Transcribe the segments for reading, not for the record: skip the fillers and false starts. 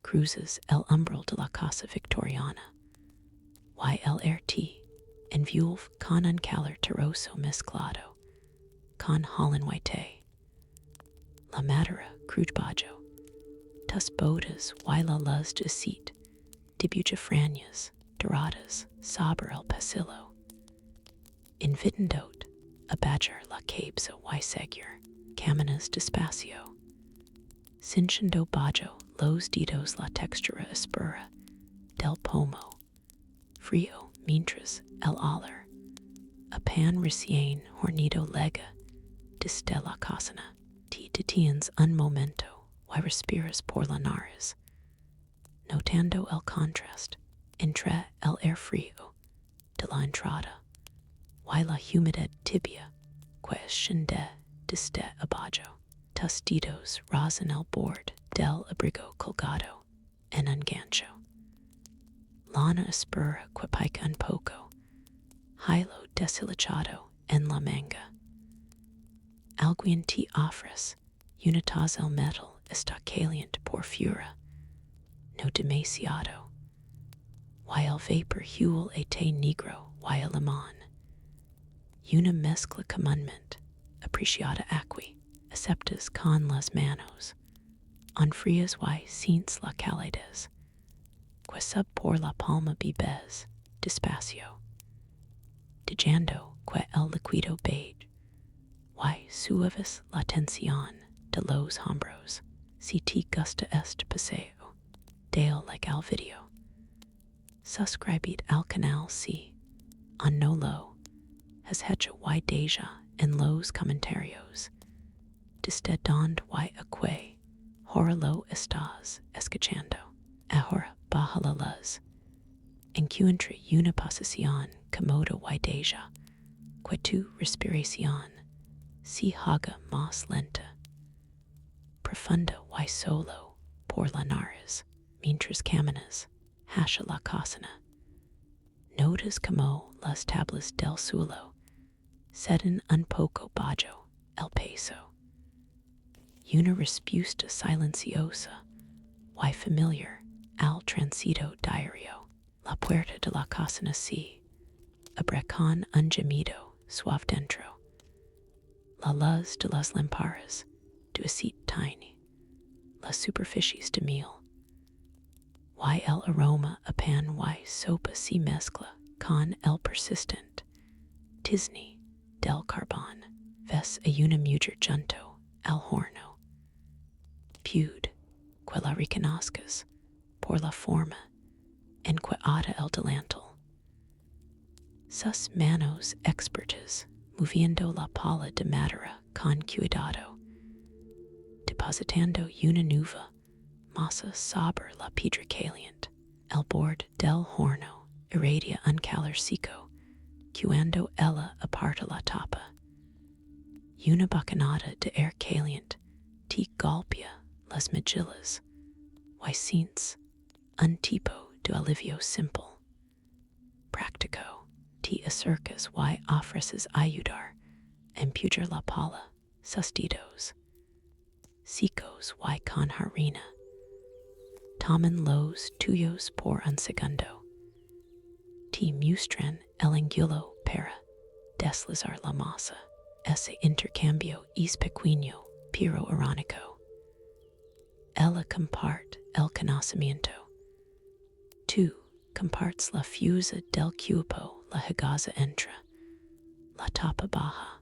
cruces el umbral de la Casa Victoriana, y el RT, envuelve con un calor terroso mezclado, con hollenshuite. La madera crujbajo, tus bodas y la luz de seat, dibujafrañas, doradas, sobre el pasillo. Invitandot, abajar la cabeza y seguir, caminas despacio. Cinchando bajo los dedos la textura espera del pomo, frío mientras el olor, a pan recién hornido lega desde la cocina. Te detienes un momento y respiras por la nariz, notando el contraste entre el aire frío de la entrada y la humedad tibia que asciende desde abajo. Tus dedos rozan el borde del abrigo colgado en un gancho. Lana espera que pica un poco, hilo deshilachado en la manga. Alguien te ofrece unitas el metal está caliente por fuera, no demasiado. Y el vapor huele a té negro y a limón. Una mezcla comúnmente apreciada aquí, aceptas con las manos, en frías y sientes la calidez, que sub por la palma bebes, despacio, dejando que el líquido beige, y suaves la tensión de los hombros, si te gusta este paseo, dale like al video. Suscribid al canal si, on no lo, has hecho y deja en los comentarios, desde donde y a hora lo estás escuchando. Ahora baja la luz, encuentra una posición cómoda y deja que tu respiración se haga más lenta, profunda y solo por la nariz, mientras caminas hacia la cocina. Notas como las tablas del suelo ceden un poco bajo el peso. Una respuesta silenciosa y familiar al transito diario. La puerta de la cocina se abre con un gemido suave dentro. La luz de las lámparas de aceite tiny, las superficies de miel, y el aroma a pan y sopa se mezcla con el persistent tisne del carbón. Ves a una mujer junto al horno. Pude que la reconozcas por la forma en que ata el delantal. Sus manos expertas moviendo la pala de madera con cuidado, depositando una nueva masa sobre la piedra caliente. El borde del horno irradia un calor seco cuando ella aparta la tapa. Una bocanada de aire caliente te golpea las mejillas y sientes un tipo de alivio simple. Práctico, te acercas y ofreces ayudar a empujar la pala, sus dedos, secos y con harina. Toman los tuyos por un segundo. Te muestran el ángulo para deslizar la masa. Ese intercambio es pequeño pero irónico. Ella comparte el conocimiento. Tú compartes la fusa del cuerpo, la hagaza entra, la tapa baja,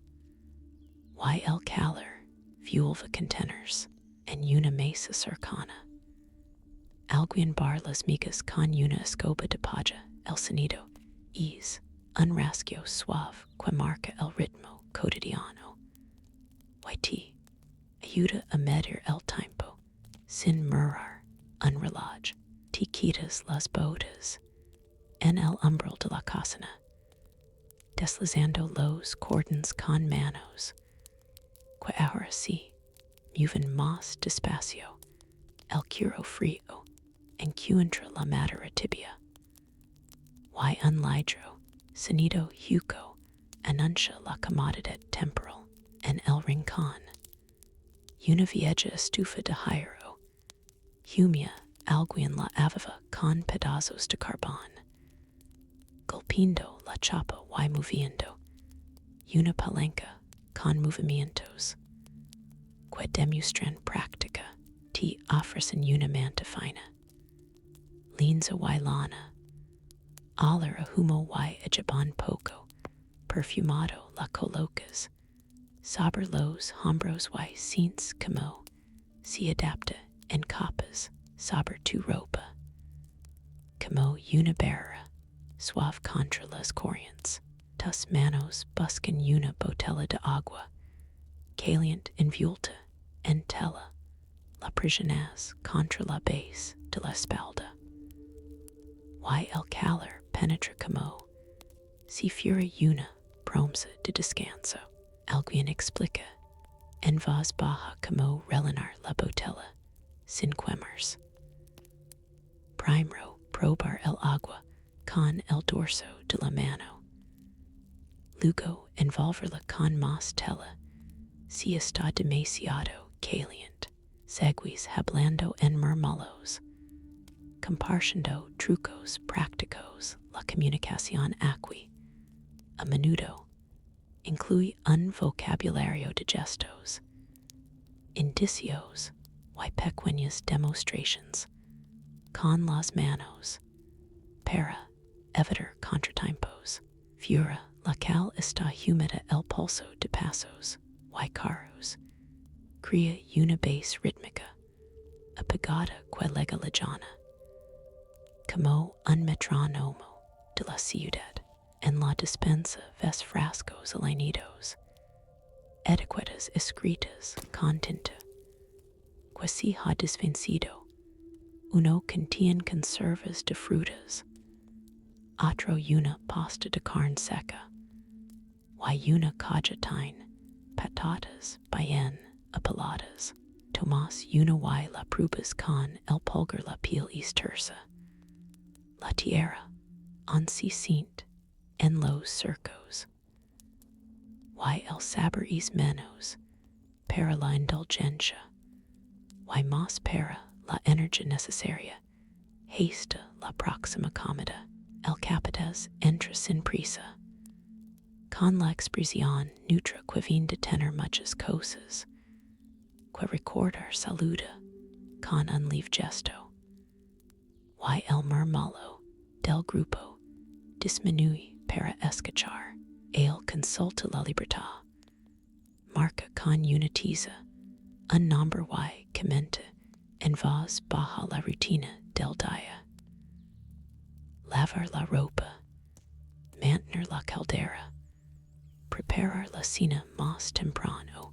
y el calor vuelve conteners en una mesa cercana. Alguien bar las migas con una escoba de paja, el sonido es un rasgueo suave que marca el ritmo cotidiano. Y te ayuda a medir el tiempo, sin mirar un reloj. Te quitas las botas en el umbral de la cocina, deslizando los cordones con manos, que ahora sí mueven más despacio. El cuero frío encuentra la madera tibia, y un ladro sonido hueco anuncia la comodidad temporal en el rincón. Una vieja estufa de hierro humea alguien la aveva con pedazos de carbón, golpeando la chapa y moviendo una palanca con movimientos que demuestran práctica te ofrecen una manta fina, linza y lana, alar a humo y a jabón poco, perfumado la colocas, sobre los hombros y cints como se adapta en capas sobre tu ropa, como una barrera suave contra las corrientes. Tus manos buscan una botella de agua, caliente envuelta en tela, la presionas contra la base de la espalda. Y el calor penetra como si fuera una promesa de descanso. Alguien explica en voz baja como rellenar la botella sin quemarse. Primero probar el agua con el dorso de la mano. Luego envolverla con más tela si está demasiado caliente. Seguís hablando en murmullos, compartiendo trucos prácticos. La comunicación aquí, a menudo, incluye un vocabulario de gestos, indicios y pequeñas demostraciones con las manos para evitar contratiempos. Fuera la cal está húmeda el pulso de pasos y carros, crea una base rítmica apagada que lega la llana, como un metrónomo de la ciudad. En la despensa ves frascos alanidos, etiquetas escritas con tinta, que se ha desvencido. Uno contiene conservas de frutas, otro una pasta de carne seca, y una caja tiene patatas bien apeladas. Tomás una y la pruebas con el pulgar la piel es tersa. La tierra, on se siente en los surcos. Y el sabor es menos para la indulgencia, y más para la energía necesaria hasta la próxima comida. El capataz entra sin prisa, con la expresión neutra que viene de tener muchas cosas, que recordar saluda con un leve gesto, y el murmullo del grupo disminuye para escuchar. Él consulta la libertad, marca con una tiza un nombre y comenta en voz baja la rutina del día. Lavar la ropa, mantener la caldera, preparar la cena más temprano,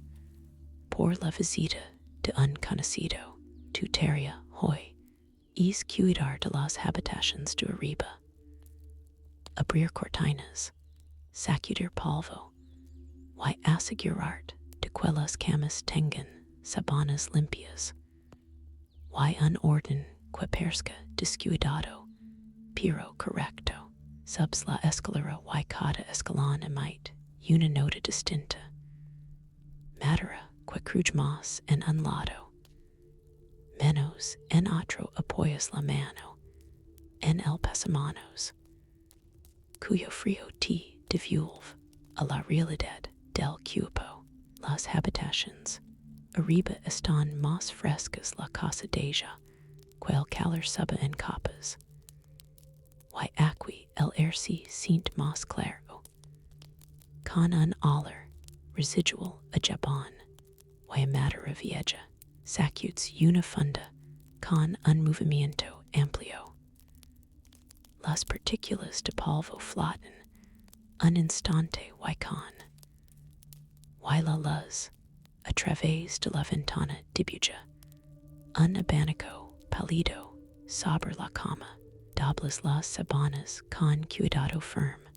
por la visita de un conocido. Tu tarea hoy es cuidar de las habitaciones de arriba, abrir cortinas, sacudir polvo, y asegurarte de que las camas tengan sábanas limpias, y un orden que parezca descuidado, pero correcto. Subs la escalera y cada escalón emite una nota distinta. Madera que cruj más en un lado, menos en otro apoyas la mano en el pasamanos, cuyo frío te devuelve a la realidad del cuerpo. Las habitaciones arriba están más frescas la casa de ella que el calor sube en capas, y aquí el aire se siente más claro, con un olor residual a jabón y a madera vieja. Sacudes una funda con un movimiento amplio. Las partículas de polvo flotan un instante y con la luz a través de la ventana dibuja un abanico pálido sobre la cama. Doblas las sábanas con cuidado firme.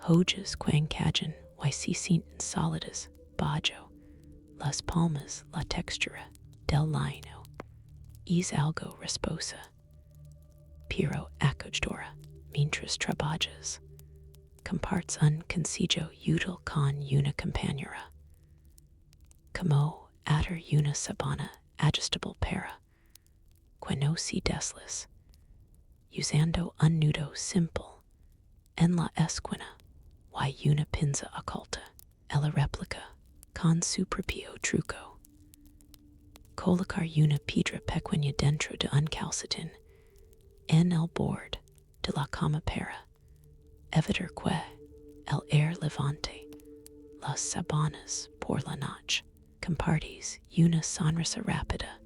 Hojas que encajan y se sienten sólidas bajo las palmas. La textura del lino es algo rasposa, pero acogedora. Mientras trabajas, compartes un consejo útil con una compañera, como atar una sabana ajustable para que no si deslis, usando un nudo simple, en la esquina, y una pinza oculta, ella replica, con su propio truco. Colocar una piedra pequeña dentro de un calcetín, en el borde de la cama para evitar que el air levante las sábanas por la noche. Compartis una sonrisa rápida,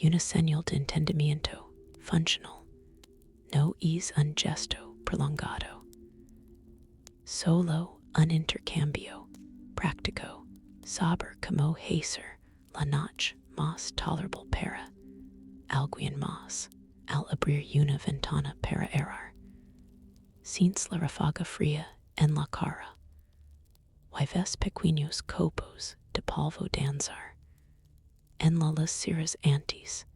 una señal de entendimiento funcional, no es un gesto prolongado, solo un intercambio práctico, saber cómo hacer la noche más tolerable para alguien más, al abrir una ventana para errar, sin la ráfaga fría en la cara. Y ves pequeños copos de polvo danzar en las ciras antes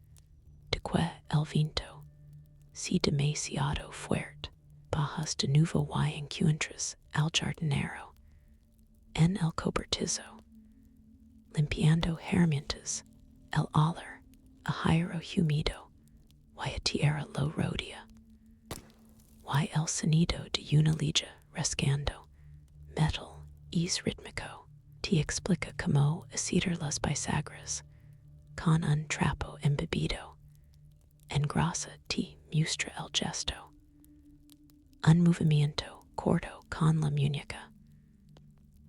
de que el viento, si demasiado fuerte, bajas de nuevo y encuentras al jardinero en el cobertizo, limpiando herramientas, el olor a hierro húmedo y a tierra lo rodea, y el sonido de una lija rascando metal es rítmico, te explica cómo hacer las bisagras con un trapo embebido, engrasa te muestra el gesto, un movimiento corto con la muñeca,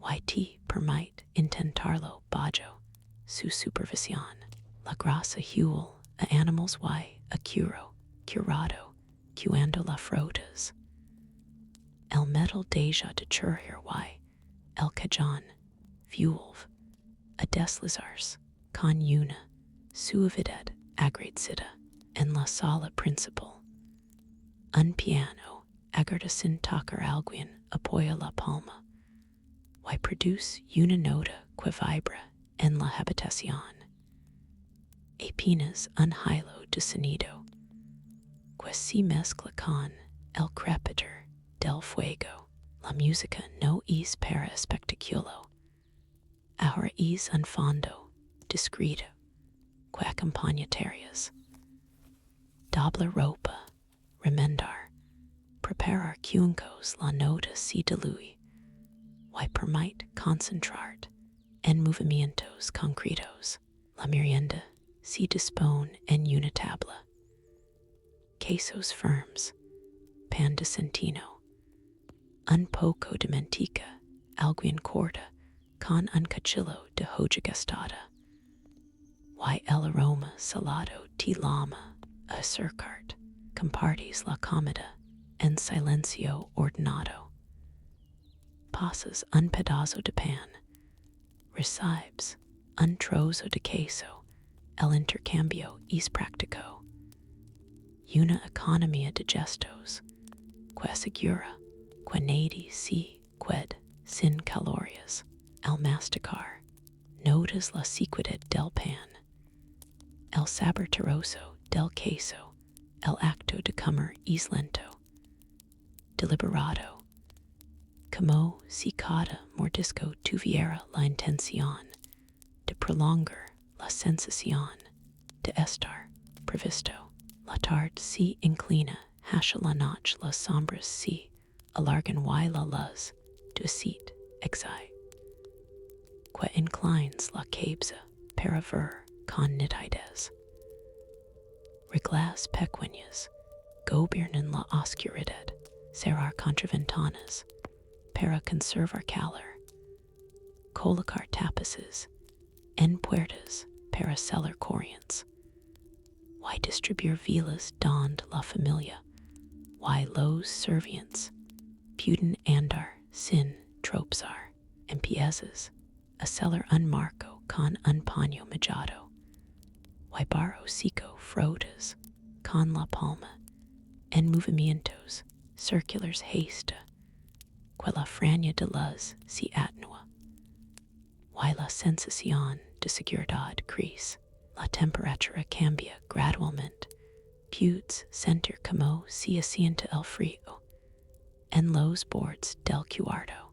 y te permite intentarlo bajo su supervisión, la grasa huel a animals y a curado, cuando la frotas, el metal deja de churrir y el cajón, vuelve a deslizarse con una suavidad agradecida en la sala principal. Un piano, agarra sin tocar alguien, apoya la palma, y produce una nota que vibra en la habitación. Apenas un hilo de sonido, que se mezcla con el crepitar del fuego. La música no es para espectáculo, ahora es un fondo discreto que acompaña tareas. Doblar ropa, remendar, preparar cuencos, la nota se diluye, y permite concentrar en movimientos concretos. La merienda se dispone en una tabla. Quesos firmes, pan de centeno, un poco de manteca, alguien corta, con un cuchillo de hoja gastada, y el aroma salado te llama a acercarte, compartes la comida en silencio ordenado. Pasas un pedazo de pan, recibes un trozo de queso, el intercambio es práctico. Una economía de gestos, que asegura que nadie se quede sin calorías. Al masticar, notas la sequedad del pan, el sabor terroso del queso, el acto de comer es lento, deliberado, como si cada mordisco tuviera la intención de prolongar la sensación de estar previsto. La tarde se inclina hacia la noche, las sombras se alargan y la luz de sit exai, que inclines la cabeza para ver con nitidez. Reglas pequeñas gobiernan la oscuridad, cerrar contraventanas para conservar calor, colocar tapices en puertas para celar corrientes, y distribuir velas donde la familia y los sirvientes pueden andar sin tropezar. Empiezas a celar un marco con un paño mojado, y barro seco frotas con la palma en movimientos circulares hasta que la franja de luz se atenúa, y la sensación de seguridad crece. La temperatura cambia gradualmente, puedes sentir como se asienta el frío en los bordes del cuarto,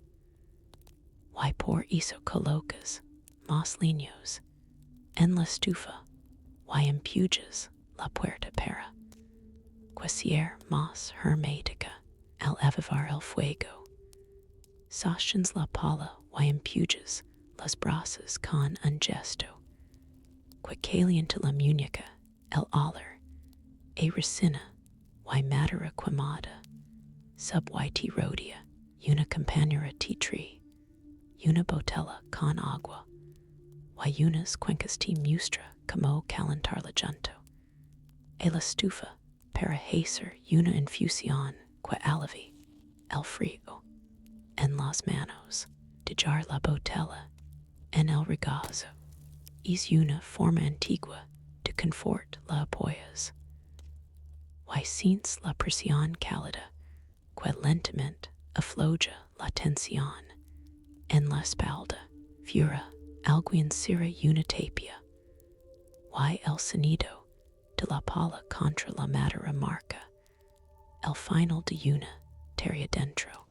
y por eso colocas más leños en la estufa y empujas la puerta para. Quasier mas hermetica, al avivar el fuego. Sostens la pala, y impuges las brasas con un gesto. Que calienta la muñeca, el alar, e resina, y madera quemada. Sub y ti rodia, una compañera ti tree, una botella con agua, y unas cuencas ti mustra como calentar la junto. E la stufa, para hacer una infusión que alivie el frío en las manos, dejar la botella en el regazo. Es una forma antigua de confort la apoyas. Y since la presión cálida, que lentamente afloja la tensión en la espalda, fura alguien sira una tapia, y el sonido de la pala contra la madera marca el final de una terra dentro.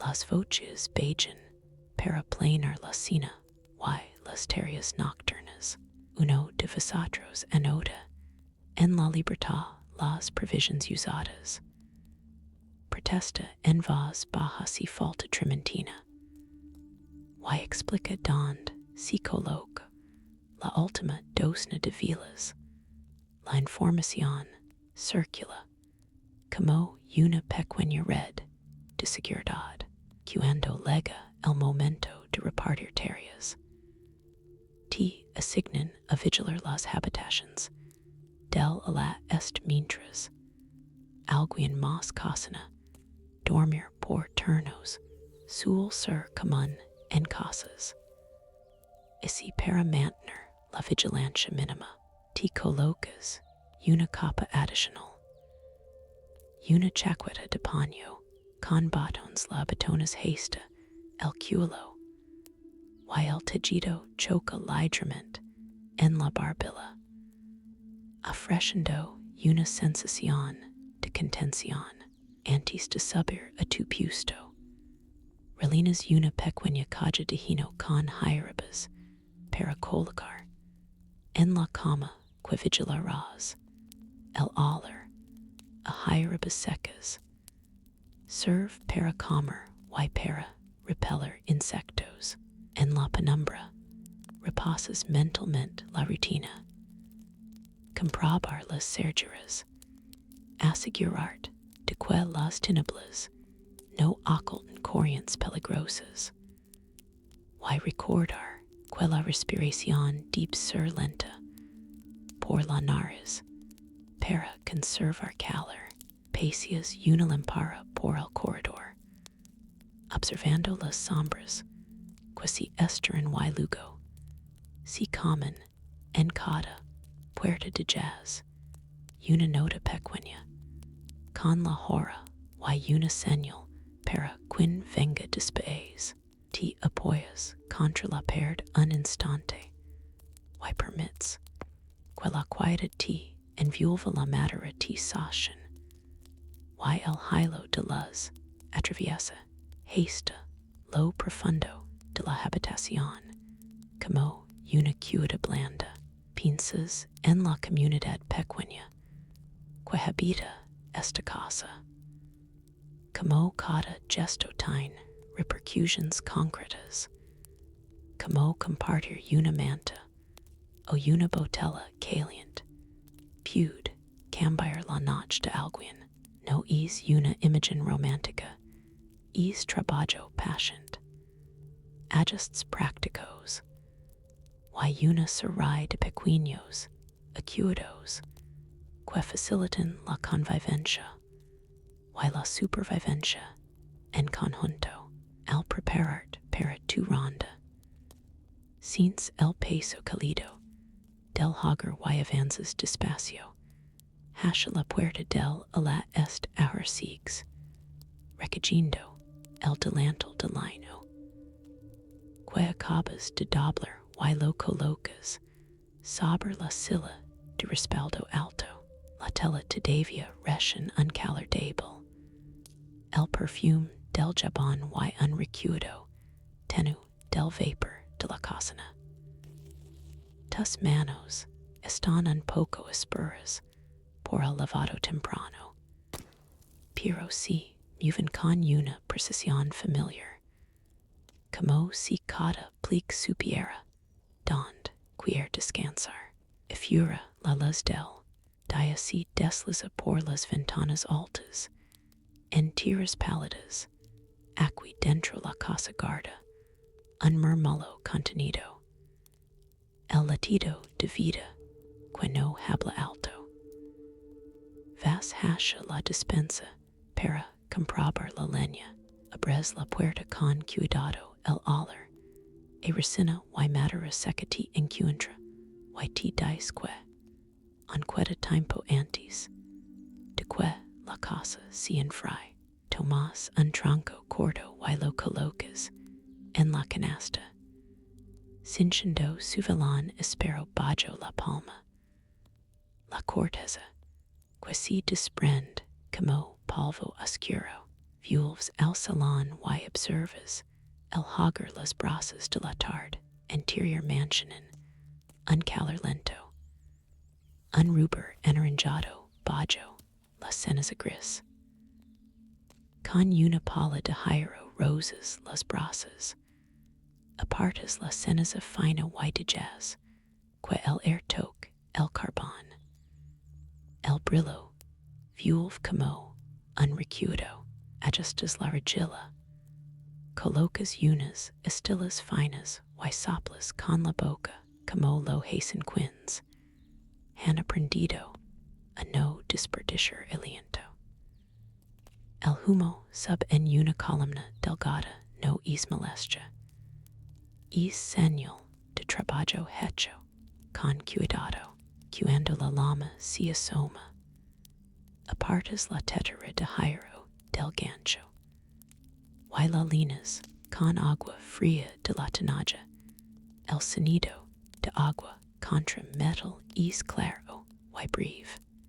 Las voces bejan para planar la cena, y las terrias nocturnas, uno de vosotros anota en la libertad las provisions usadas. Protesta en voz baja si falta trementina, y explica donde si coloca la última docena de vilas. La información circula como una pequeña red de seguridad, cuando llega el momento de repartir tareas. T asignan a vigilar las habitaciones del ala est mientras alguien más casana dormir por turnos suele ser común en casas. Y si para mantener la vigilancia mínima, te colocas una capa adicional, una chaqueta de paño con botones la botones hasta el cuello, y el tejido choca ligeramente en la barbilla, ofreciendo una sensación de contención antes de subir a tu puesto. Relinas una pequeña caja de hino con hierbas para colocar en la cama que vigilarás, el alar, a hierbas secas. Serve para comer y para repeler insectos. En la penumbra, repasas mentalmente la rutina. Comprobar las cerraduras. Asegurarte de que las tinieblas no ocultan corrientes peligrosas. Y recordar que la respiración debe ser lenta por la nariz para conservar calor. Paseas una lámpara por el corredor, observando las sombras que si están y luego si comen en cada puerta de jazz, una nota pequeña con la hora y una señal para quien venga después. Te apoyas contra la pared un instante y permites que la quietud te envuelva la madera te sostiene, y el hilo de luz atraviesa hasta lo profundo de la habitación como una cuerda blanda. Piensas en la comunidad pequeña que habita esta casa, como cada gesto tiene repercusiones concretas, como compartir una manta o una botella caliente puede cambiar la noche de alguien. No es una imagen romántica, es trabajo paciente, ajustes prácticos, y una serie de pequeños acuerdos que facilitan la convivencia y la supervivencia en conjunto. Al prepararte para tu ronda, sientes el peso cálido del hogar y avanzas despacio hacia la puerta del ala est ahora sigues, recogiendo el delantal de lino, que acabas de doblar y lo colocas sobre la silla de respaldo alto. La tela todavía recién uncalentable, el perfume del jabón y un recuerdo tenue del vapor de la cocina. Tus manos están un poco esperas por el lavado temprano. Pero si mueven con una precisión familiar, como si cada plic supiera dónde quiere descansar. Efura la luz del día si desliza por las ventanas altas, en tiras pálidas, aquí dentro la casa guarda un murmullo contenido, el latido de vida que no habla alto. Vas hacia la despensa para comprar la leña, abres la puerta con cuidado el alar, e resina y madera seca te encuentra, y te dice que, aunque tiempo antes, de que la casa se enfríe, tomas un tronco corto y lo colocas en la canasta, cinchando su velón espero bajo la palma. La corteza, que se desprende como polvo oscuro, vuelves al salón y observas el hogar las brasas de la tarde, interior mansión, un calor lento, un rubor anaranjado bajo las cenas gris. Con una pala de hierro rosas las brasas, apartas las cenas fina y de jazz, que el air toque el carbón. El brillo, vuelve como un recuerdo, ajustas la rejilla, colocas unas estilas finas y soplas con la boca como lo hacen quins, han aprendido a no desperdiciar aliento. El humo sub en una columna delgada no es molestia, es señal de trabajo hecho con cuidado. Cuando la lama se asoma, apartas la tetera de hierro del gancho, y la linas con agua fría de la tinaja. El sonido de agua contra metal es claro y breve.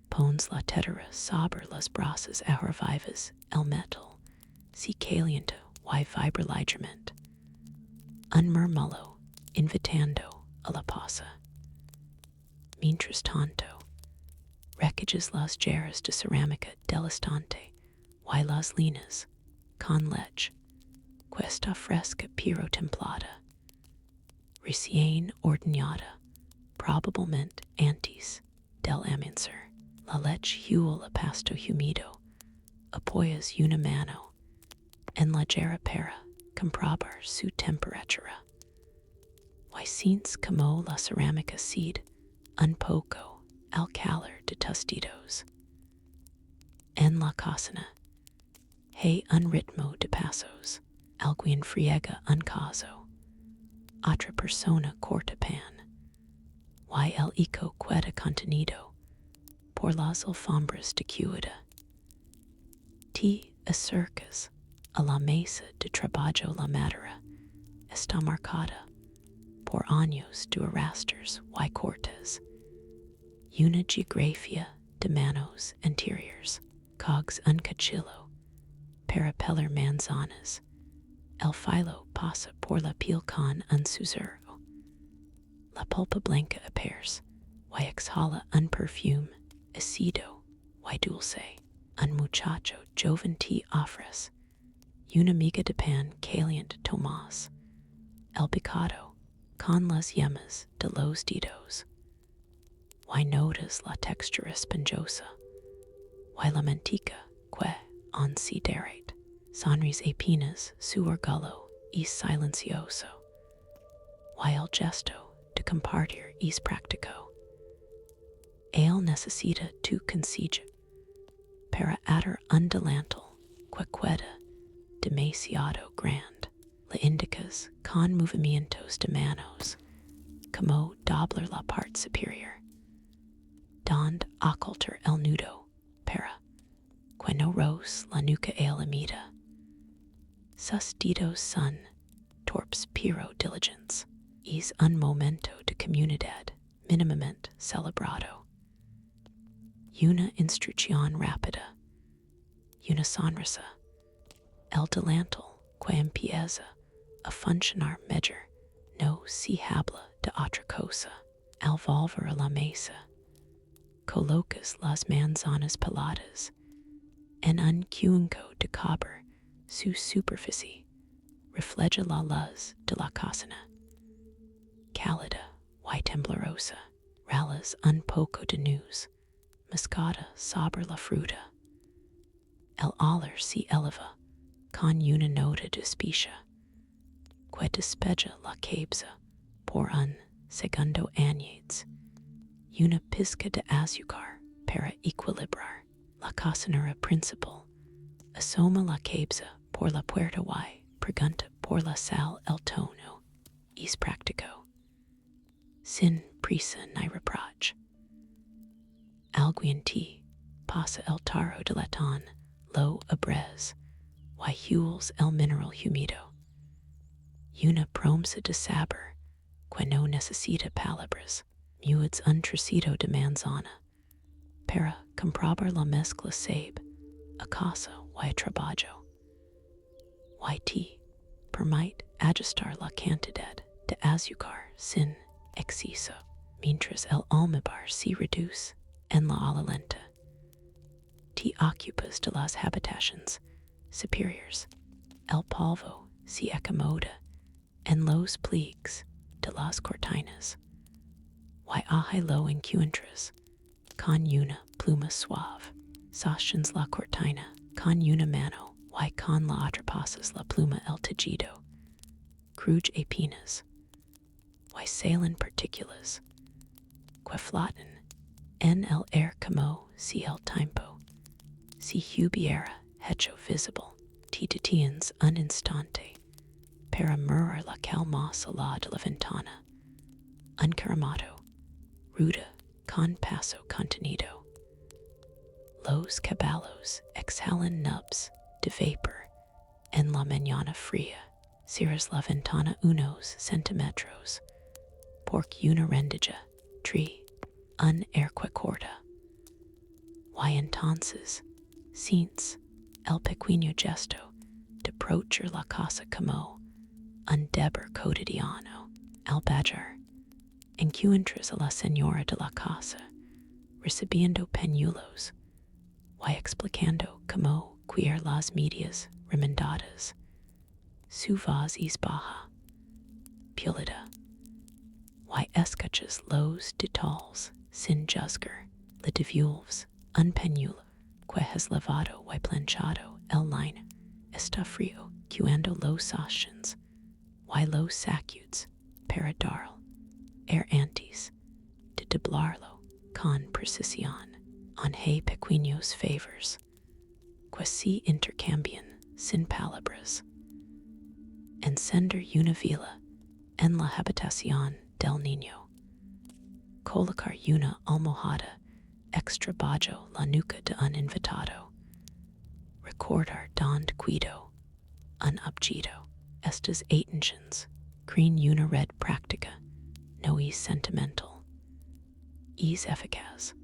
Pones la tetera sobre las brasas ahora vivas, el metal se calienta y vibra ligeramente. Un murmullo invitando a la pausa. Mientras tanto, recoges las jarras de cerámica del estante y las linas con leche, que está fresca pero templada, recién ordeñada, probablemente antes del amanecer. La leche huele a pasto húmedo, apoyas una mano en la jarra para comprobar su temperatura. Y sientes como la cerámica cede un poco al calor de tus dedos. En la cocina, hay un ritmo de pasos, alguien friega un caso, otra persona corta pan, y el eco queda contenido por las alfombras de cuida. Te acercas a la mesa de trabajo. La madera está marcada por años de arrastros y cortes, una geografía de manos anteriores, cogs un cuchillo para pelar manzanas, el filo pasa por la piel con un susurro, la pulpa blanca appears y exhala un perfume ácido y dulce. Un muchacho joven te ofrece una miga de pan caliente. Tomás el bocado con las yemas de los dedos, y notas la textura esponjosa, y la manteca que on se derrite. Sonríes apenas su orgullo es silencioso, y el gesto de compartir es práctico. Él necesita tu consejo para atar un delantal que queda demasiado grande. Le indicas con movimientos de manos como doblar la parte superior, donde ocultar el nudo para que no roce la nuca el imita. Sus dedos son torpes pero diligentes. Es un momento de comunidad minimamente celebrado. Una instrucción rápida, una sonrisa, el delantal que empieza a funcionar mejor no se habla de otra cosa. al volver a la mesa, colocas las manzanas peladas en un cuenco de cobre, su superficie refleja la luz de la cocina. Cálida y temblorosa, ralas un poco de nus, moscada sobre la fruta. El olor se eleva con una nota de especia, que despeja la cabeza por un segundo añades, una pizca de azúcar para equilibrar. La cocinera principal asoma la cabeza por la puerta y pregunta por la sal. El tono es práctico, sin prisa ni reproche. Alguien te pasa el tarro de latón, lo abres, y hueles el mineral humido. Una promesa de sabor que no necesita palabras, mudes un trocito de manzana, para comprobar la mezcla sabe a casa y trabajo. Y te permite ajustar la cantidad de azúcar sin exceso, mientras el almíbar se reduce en la ala lenta. Te ocupas de las habitaciones superiores. El polvo se acomoda en los pliegues de las cortinas. Y aje lo encuentras con una pluma suave. Sostens la cortina con una mano y con la otra pasas la pluma el tejido. Cruj apenas. Y salen partículas que flotan en el air como si el tiempo si hubiera hecho visible. Te detienes un instante para mirar la calma sola de la ventana. Encaramado, ruda con paso contenido. Los caballos exhalan nubs de vapor en la mañana fría. Cierras la ventana unos centímetros, porque una rendija tri un air que corta. Y entonces sientes el pequeño gesto de approachar la casa como un deber cotidiano. Al bajar, encuentras a la señora de la casa recibiendo pañuelos y explicando cómo cuidar las medias remendadas. Su voz es baja, pulida, y escuchas los detalles sin juzgar. Le devuelves un pañuelo que has lavado y planchado. El lino está frío cuando lo sostens y lo sacudes para darle air antes de doblarlo con precisión. Hay pequeños favors que se intercambian sin palabras. Encender una vela en la habitación del niño. Colocar una almohada extra bajo la nuca de un invitado. Recordar donde cuido un objeto. Estas atenciones crean una red práctica, no es sentimental. Es eficaz.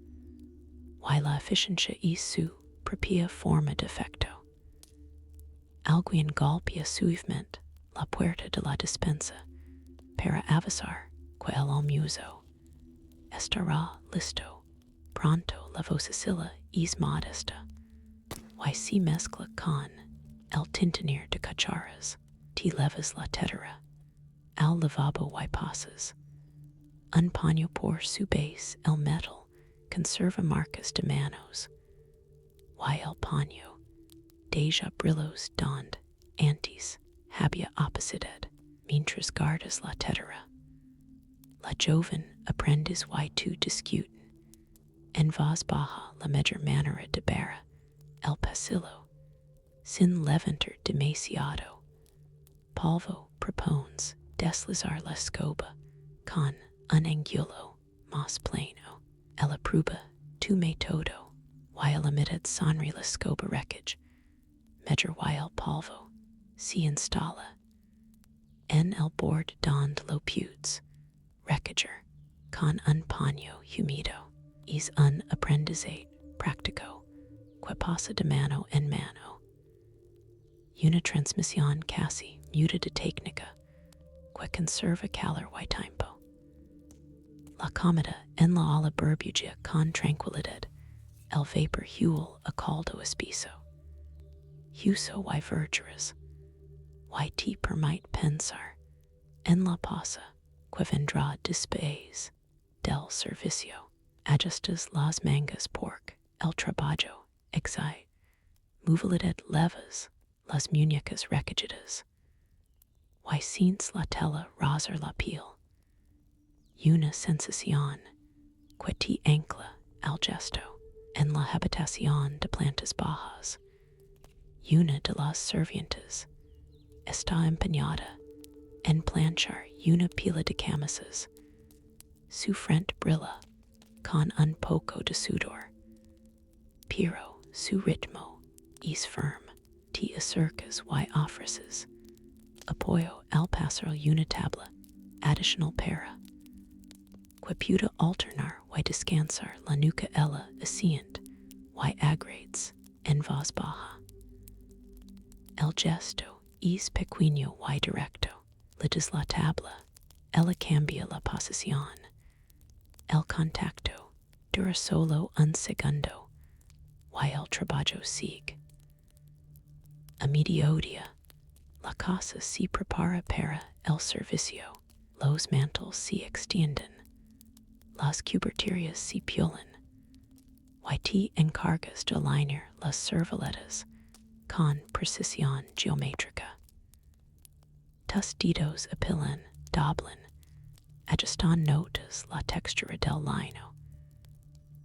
Y la eficiencia es su propia forma de efecto. Alguien golpea suavemente la puerta de la despensa para avisar que el almuerzo estará listo. Pronto la vocecilla es modesta y se mezcla con el tintinir de cucharas. Te levas la tetera al lavabo y pasas un paño por su base. El metal conserva marcas de manos y el paño deja brillos donde antes había opacidad. Mientras guardas la tetera, la joven aprendiz y tú discuten en voz baja la mejor manera de barra el pasillo sin levantar demasiado. Polvo propones deslizar la escoba con un ángulo más plano. Ella prueba tu método y a la mitad sonríe la escoba wreckage. Mejor y el polvo se instala en el borde donde lo pudes. Wreckager con un paño humido. Es un aprendizaje práctico que pasa de mano en mano. Una transmisión casi muda de técnica que conserva calor y tiempo. la cometa en la ala burbugia con tranquilidad, el vapor huel a caldo espiso. Huso y vergeres, y te permite pensar en la pausa que vendrá después del servicio. Ajustas las mangas porque el trabajo exige movilidad leves las muñecas recalladas. Y sin la tela rasar la piel. Una sensación que te ancla al gesto en la habitación de plantas bajas. Una de las sirvientes está empeñada en planchar una pila de camisas. Su frente brilla con un poco de sudor, pero su ritmo es firme. Te acercas y ofreces apoyo al pasar una tabla adicional para que pueda alternar y descansar la nuca ella asiente y agrades en voz baja. El gesto es pequeño y directo. Lides la tabla, ella cambia la posición. El contacto dura solo un segundo y el trabajo sigue. A mediodía, la casa se prepara para el servicio. Los mantles se extienden. Las cuberterías se pulen. Y te encargas de alinear las serviletas con precisión geométrica. Tus dedos apilan, doblan, ajustan notas la textura del lino.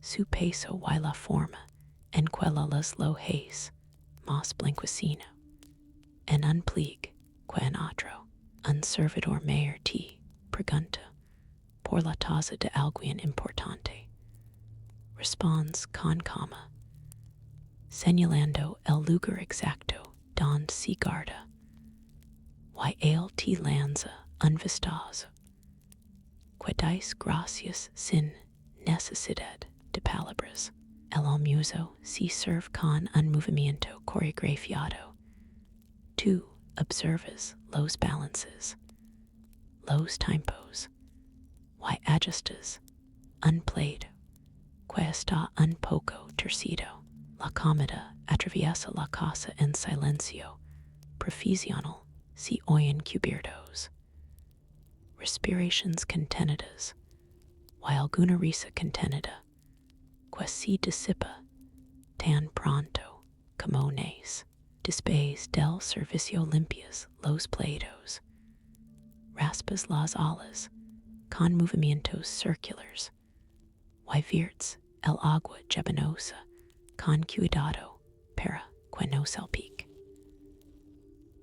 Su peso y la forma en que las lojes más blanquecino. En un plieg que en otro, un servidor mayor te pregunta por la tasa de alguien importante. Responds con coma, señalando el lugar exacto donde se guarda. Y él te lanza un vistazo que dais gracias sin necesidad de palabras. El almuerzo se sirve con un movimiento coreografiado. Tú observas los balances, los tiempos, y ajustas un plato que está un poco torcido. La comida atraviesa la casa en silencio profesional. Se oyen cubiertos, respirations contenidas, y alguna risa contenida, que se disipa tan pronto como nace. Después del servicio limpias los platos, raspas las alas con movimientos circulares, y viertes el agua jabonosa con cuidado para que no salpique.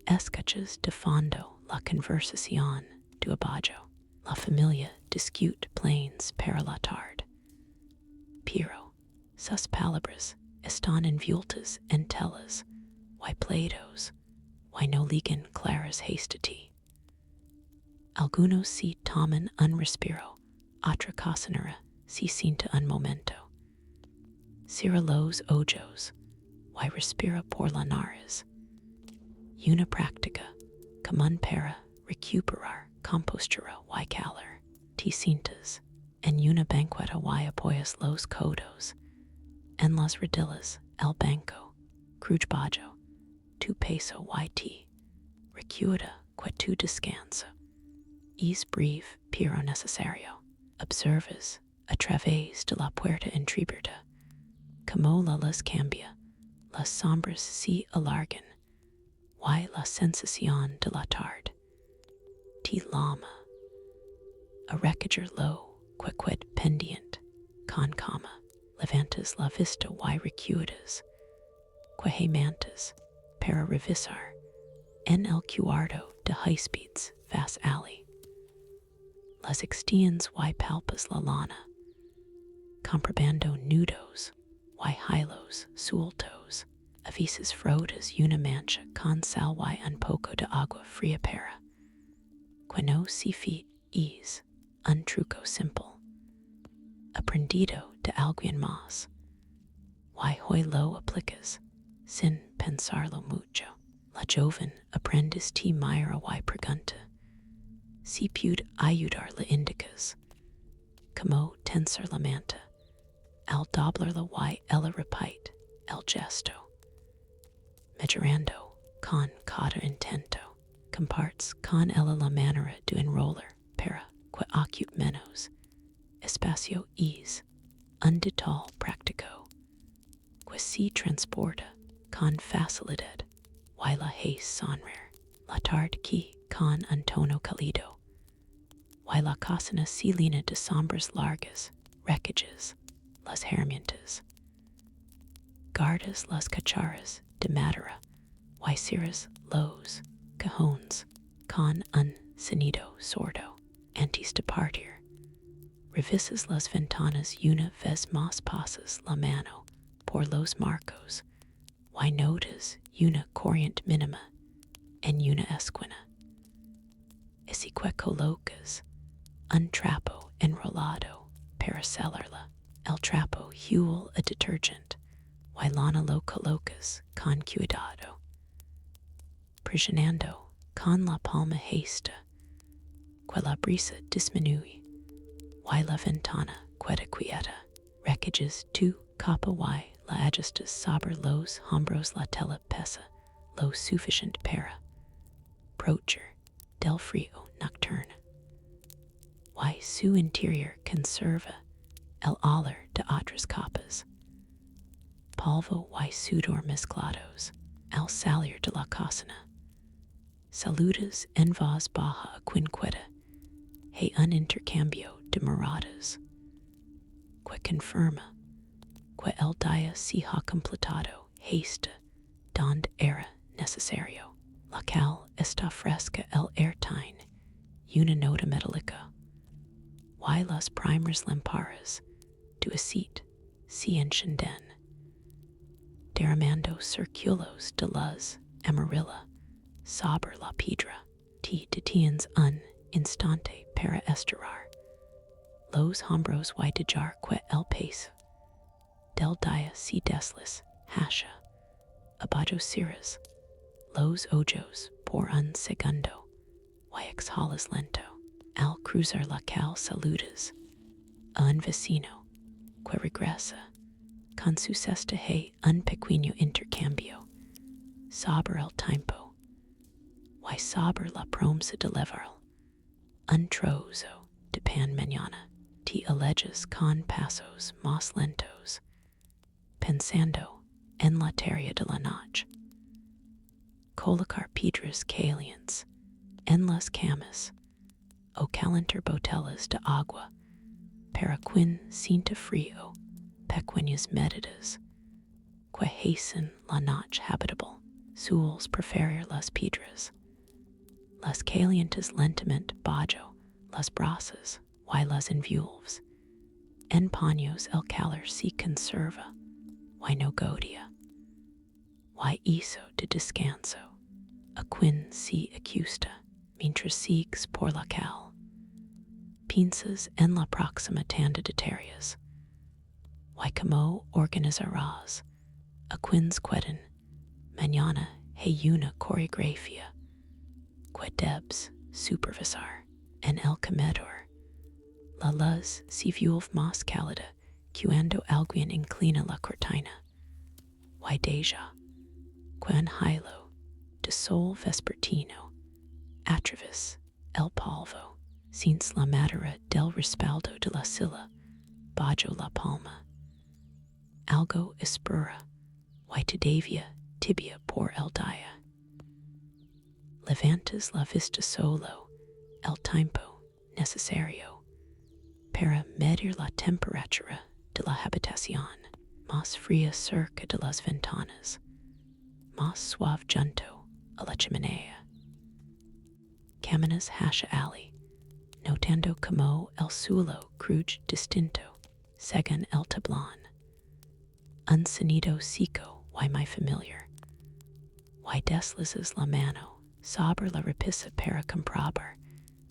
Escuchas de fondo la conversación de abajo. La familia discute planes para la tarde. Pero sus palabras están envueltas en telas y platos y no ligan claras hastati. Algunos se toman un respiro, otra cocinera se sienta un momento. Cierra los ojos y respira por la nariz. Una práctica común para recuperar compostura y calor. Te sientas en una banqueta y apoyas los codos en las rodillas el banco, cruz bajo, tu peso y te recuerda que tu descanso es breve pero necesario. Observas a través de la puerta entreabierta como la luz cambia, las sombras se alargan y la sensación de la tarde te lama. A recager lo que qued pendiente con cama, levantas la vista y recuerdas que gemantas para revisar en el cuarto de high speeds fast alley. Las extiendes y palpas la lana, comprobando nudos y hilos sueltos. A veces frotas una mancha con sal y un poco de agua fría para que no se fit es un truco simple, aprendido de alguien más, y hoy lo aplicas sin pensarlo mucho. La joven aprendiz te mira y pregunta si puede ayudarle indicas. como tensor la manta, al doblar la y ella repite, el gesto. Majorando, con cada intento, comparts con ella la manera de enrolar, para que ocupe menos espacio es, un detal práctico, que si transporta con facilidad, y la hace sonreír, la tarde que con un tono cálido, y la cocina se llena de sombras largas, recages, las herramientas, guardas las cucharas de madera, y cierras los cajones con un sonido sordo, antes de partir. Revisas las ventanas una vez más pasas la mano por los marcos, y notas una corriente mínima en una esquina. Y que colocas un trapo enrolado para celarla, el trapo huele a detergent, y lana lo colocas con cuidado, presionando con la palma gesta, que la brisa disminuye, y la ventana queda quieta, recages tu capa y la ajustas sobre los hombros, la tela pesa lo suficiente para proteger del frío nocturno, y su interior conserva el olor de otras capas, polvo y sudor mezclados al salir de la cocina. Saludas en voz baja a quien queda, hay un intercambio de miradas, que confirma que el día se ha completado hasta donde era necesario. La cal está fresca, el air tiene una nota metálica, y las primeras lámparas de aceite se encienden, derramando círculos de luz amarilla sobre la piedra. Te detienes un instante para estirar los hombros y dejar que el peso del día se deslice hacia abajo, cierras los ojos por un segundo y exhalas lento. Al cruzar la cal saludas a un vecino que regresa con su cesta. Hay un pequeño intercambio sobre el tiempo y sobre la promesa de llevar un trozo de pan mañana. Te alejas con pasos más lentos, pensando en la tarea de la noche. Colocar piedras calientes en las camas o calentar botellas de agua para quien sienta frío, pequeñas medidas que hacen la noche habitable. Sueles preferir las piedras. Las calientes lentamente bajo las brasas y las envuelves en paños. El calor se conserva y no gotea, y hizo de descanso a quien se acuesta mientras sigues por la cal. Piensas en la próxima tanda de tareas, y como organizarás a quienes queden mañana. Hay una coreografía que debes supervisar en el comedor. La luz se vuelve más cálida cuando alguien inclina la cortina, y deja que un halo de sol vespertino atraviesa el polvo, sin la madera del respaldo de la silla bajo la palma. Algo espera y todavía tibia por el día. Levantas la vista solo el tiempo necesario para medir la temperatura de la habitación, más fría cerca de las ventanas, más suave junto a la chimenea. Caminas hacia allí, notando como el suelo cruje distinto según el tablón. Un sonido seco y muy familiar, y deslizas la mano sobre la repisa para comprobar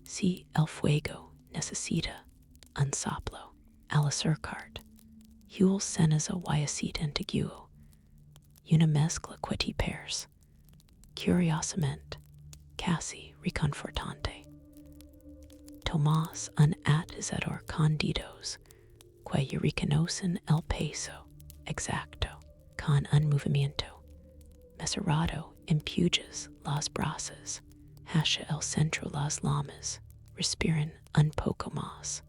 si el fuego necesita un soplo. Al acercarte, huele ceniza y aceite antiguo, una mezcla que te parece, curiosamente, casi reconfortante. Tomás un atizador condidos, que reconocen el peso exacto con un movimiento mesurado empujas las brasas hacia el centro, las lamas respiran un poco más.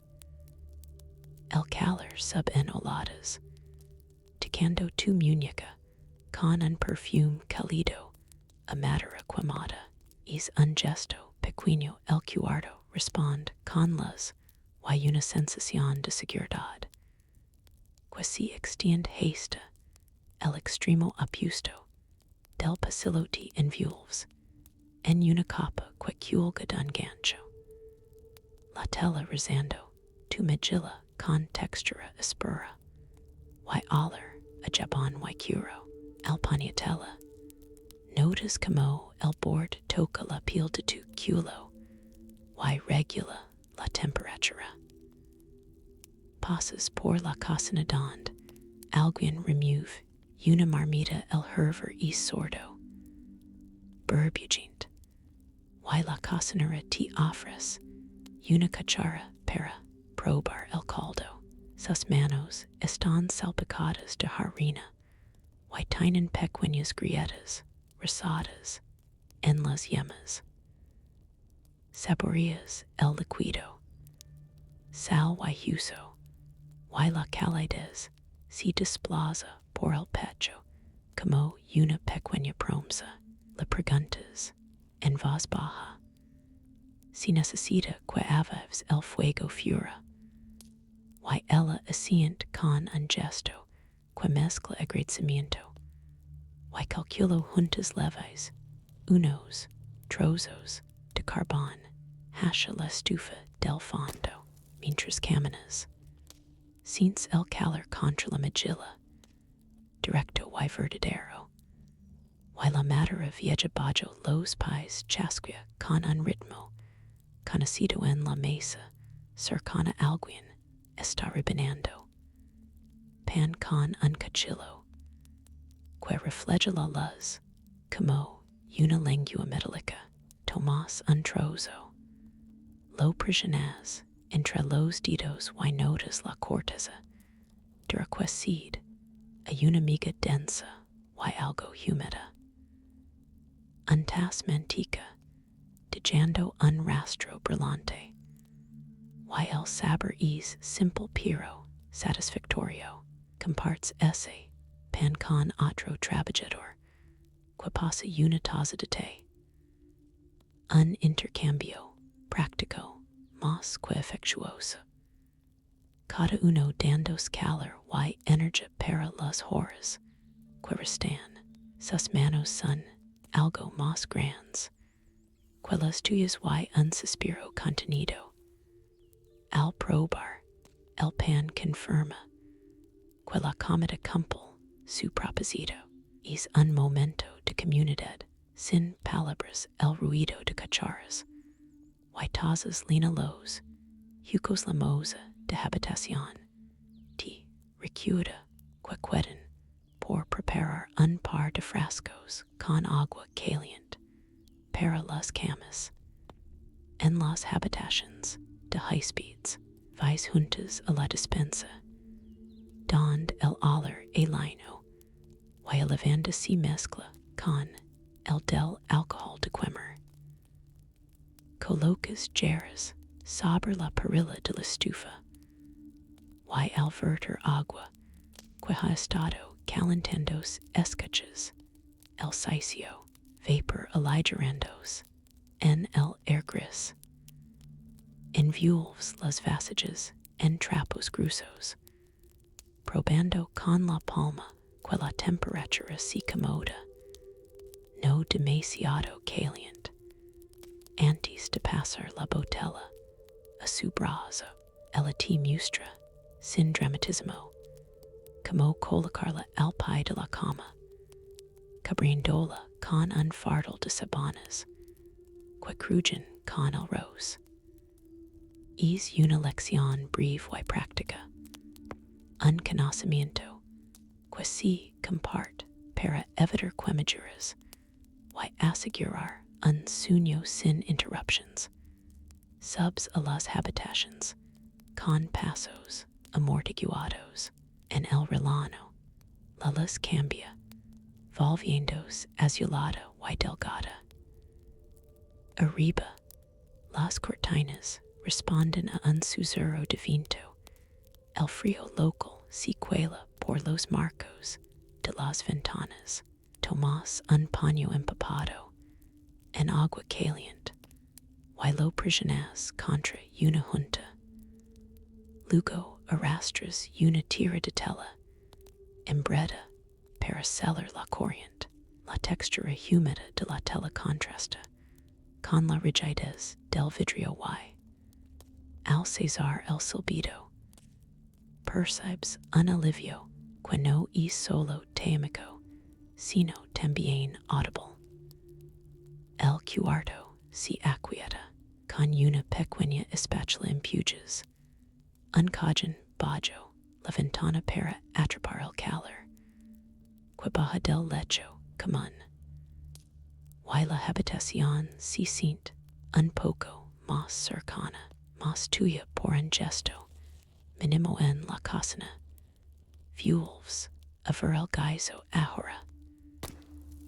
El calor subenoladas, tocando tu muñeca con un perfume cálido, a madera quemada, es un gesto pequeño. El cuarto responde con luz y una sensación de seguridad, que se extiende hasta el extremo opuesto del pasillo te envuelves en una capa que cuelga de un gancho. La tela rezando tu mejilla con textura espura, y alar a jabón y curo. El pañatela, notas como el borde toca la piel de tu culo, y regula la temperatura. Pasas por la cocina donde alguien remueve una marmita, el hervor es sordo, burbujante, y la cocinera te ofrece una cuchara para probar el caldo. Sus manos están salpicadas de harina, y tienen pequeñas grietas rosadas en las yemas. Saboreas el líquido, sal y huso, y la calidez se desplaza por el pecho como una pequeña promesa. Le preguntas en voz baja si necesita que avives el fuego fura, y ella asiente con un gesto que mezcla agradecimiento, y calcula juntas leves unos trozos de carbón hacia la estufa del fondo, mientras caminas. Sientes el calor contra la mejilla, directo y verdadero, y la madera vieja bajo los pies chasquea con un ritmo conocido en la mesa cercana. Alguien está rebanando pan con un cuchillo que refleja la luz como una lengua metálica. Tomás un trozo, lo presionas entre los dedos y notas la corteza de recuecida a una miga densa y algo húmeda. Untas manteca, dejando un rastro brillante, y el sabor es simple pero satisfactorio. Compartes ese pan con otro trabajador que pasa una taza de té. Un intercambio práctico más que efectuoso, cada uno dándose calor y energía para las horas que restan. Sus manos son algo más grandes que las tuyas y un suspiro contenido. Al probar, el pan confirma que la comida cumple su propósito. Es un momento de comunidad, sin palabras. El ruido de cucharas y tazas lina los jucos la moza de habitación te recuerda que quedan por preparar un par de frascos con agua caliente para las camas. En las habitaciones de high speeds, vais juntas a la despensa, donde el olor a lino y el lavanda se mezcla con el del alcohol de quemar. Colocas jarras sobre la perilla de la estufa, y al verter agua que ha estado calentándose escuchas el sisio vapor aligerándose en el air gris. Envuelves las vasajas en trapos gruesos, probando con la palma que la temperatura se acomoda, no demasiado caliente, antes de pasar la botella a su brazo. Ella te muestra, sin dramatismo, como colocarla al pie de la cama, cubriéndola con un fardo de sábanas que crujen con el roce. Es una lección breve y práctica, un conocimiento que se comparte para evitar quemaduras y asegurar un sueño sin interrupciones. subs a las habitations, con pasos, amortiguados, en el relano, la luz cambia, volviéndose azulada y delgada. Arriba, las cortinas responden a un susurro de viento, el frío local se cuela por los marcos de las ventanas. Tomas un paño empapado en agua caliente, y lo presionas contra una junta. Luego arrastras una tira de tela, embreda para sellar la corriente. La textura húmeda de la tela contrasta con la rigidez del vidrio y, al cesar el silbido, percibes un alivio que no es solo técnico, sino también audible. El cuarto se aquieta con una pequeña espátula empujas. Un cajón bajo la ventana para atrapar el calor, que baja del lecho común. Y la habitación se siente un poco más cercana, más tuya por un gesto mínimo en la cocina. Vuelves a ver el guiso ahora.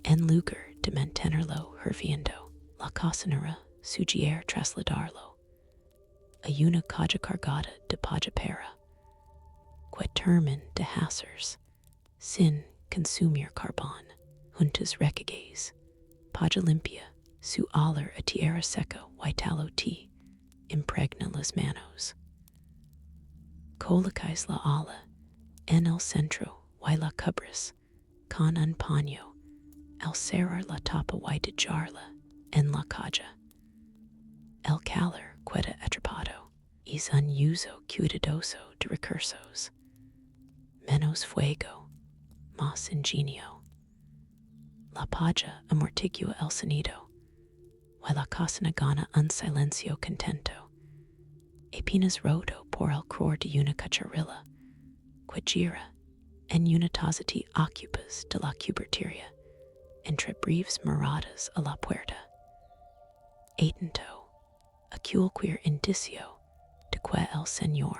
En lugar de mantenerlo hirviendo, la cocinera sugiere trasladarlo a una caja cargada de pajapera, que termina de hacerse sin consumir carbón. Juntas recagues, paja limpia, su olor a tierra seca y talo te impregna las manos. Colocáis la ala en el centro y la cubres con un paño al cerrar la tapa y dejarla en la caja. El calor queda atrapado es un uso cuidadoso de recursos. Menos fuego, más ingenio. La paja amortigua el sonido, y la cocina gana un silencio contento. Apenas roto por el cror de una cucharilla, que gira en una taza de ocupas de la cubertería, entre breves miradas a la puerta. Atento a cualquier indicio de que el señor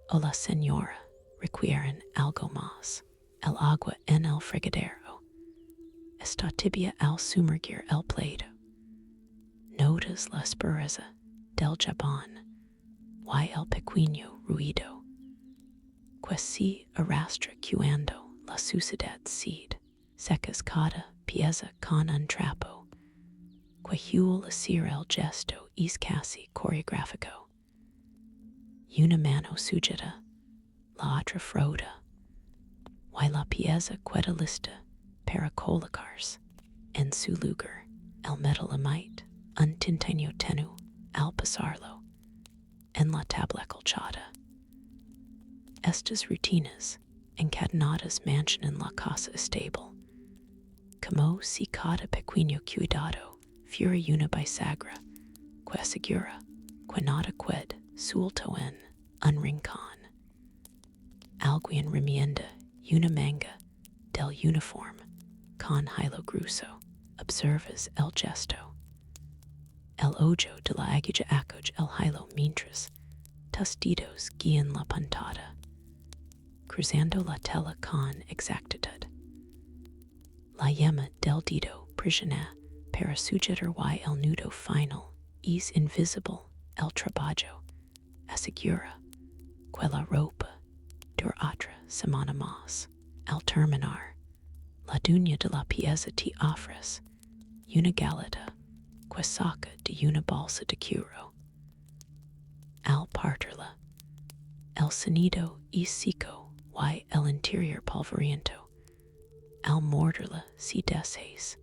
o la señora requieren algo más. El agua en el fregadero está tibia al sumergir el plato. Notas la aspereza del jabón y el pequeño ruido que se arrastra cuando la suciedad secas cada pieza con un trapo, que huele hacer el gesto es casi coreográfico. Una mano sujeta, la otra frota, y la pieza queda lista para colocarse en su lugar. El metalamite, un tinteño tenue al pasarlo en la tabla colchada. Estas rutinas encadenadas mantienen la casa estable, como si cada pequeño cuidado fuera una bisagra que asegura que nada queda suelto en un rincón. Alguien remienda una manga del uniforme con hilo grueso. Observas el gesto. El hoyo de la aguja acoge el hilo mientras tus dedos guían la puntada, cruzando la tela con exactitud. La yema del dedo presiona para sujetar y el nudo final es invisible. El trabajo asegura que la ropa dura otra semana más. Al terminar, la dueña de la pieza te ofrece una galeta que saca de una bolsa de cuero. Al partirla, el sonido es seco y el interior polvoriento. Al morderla se deshace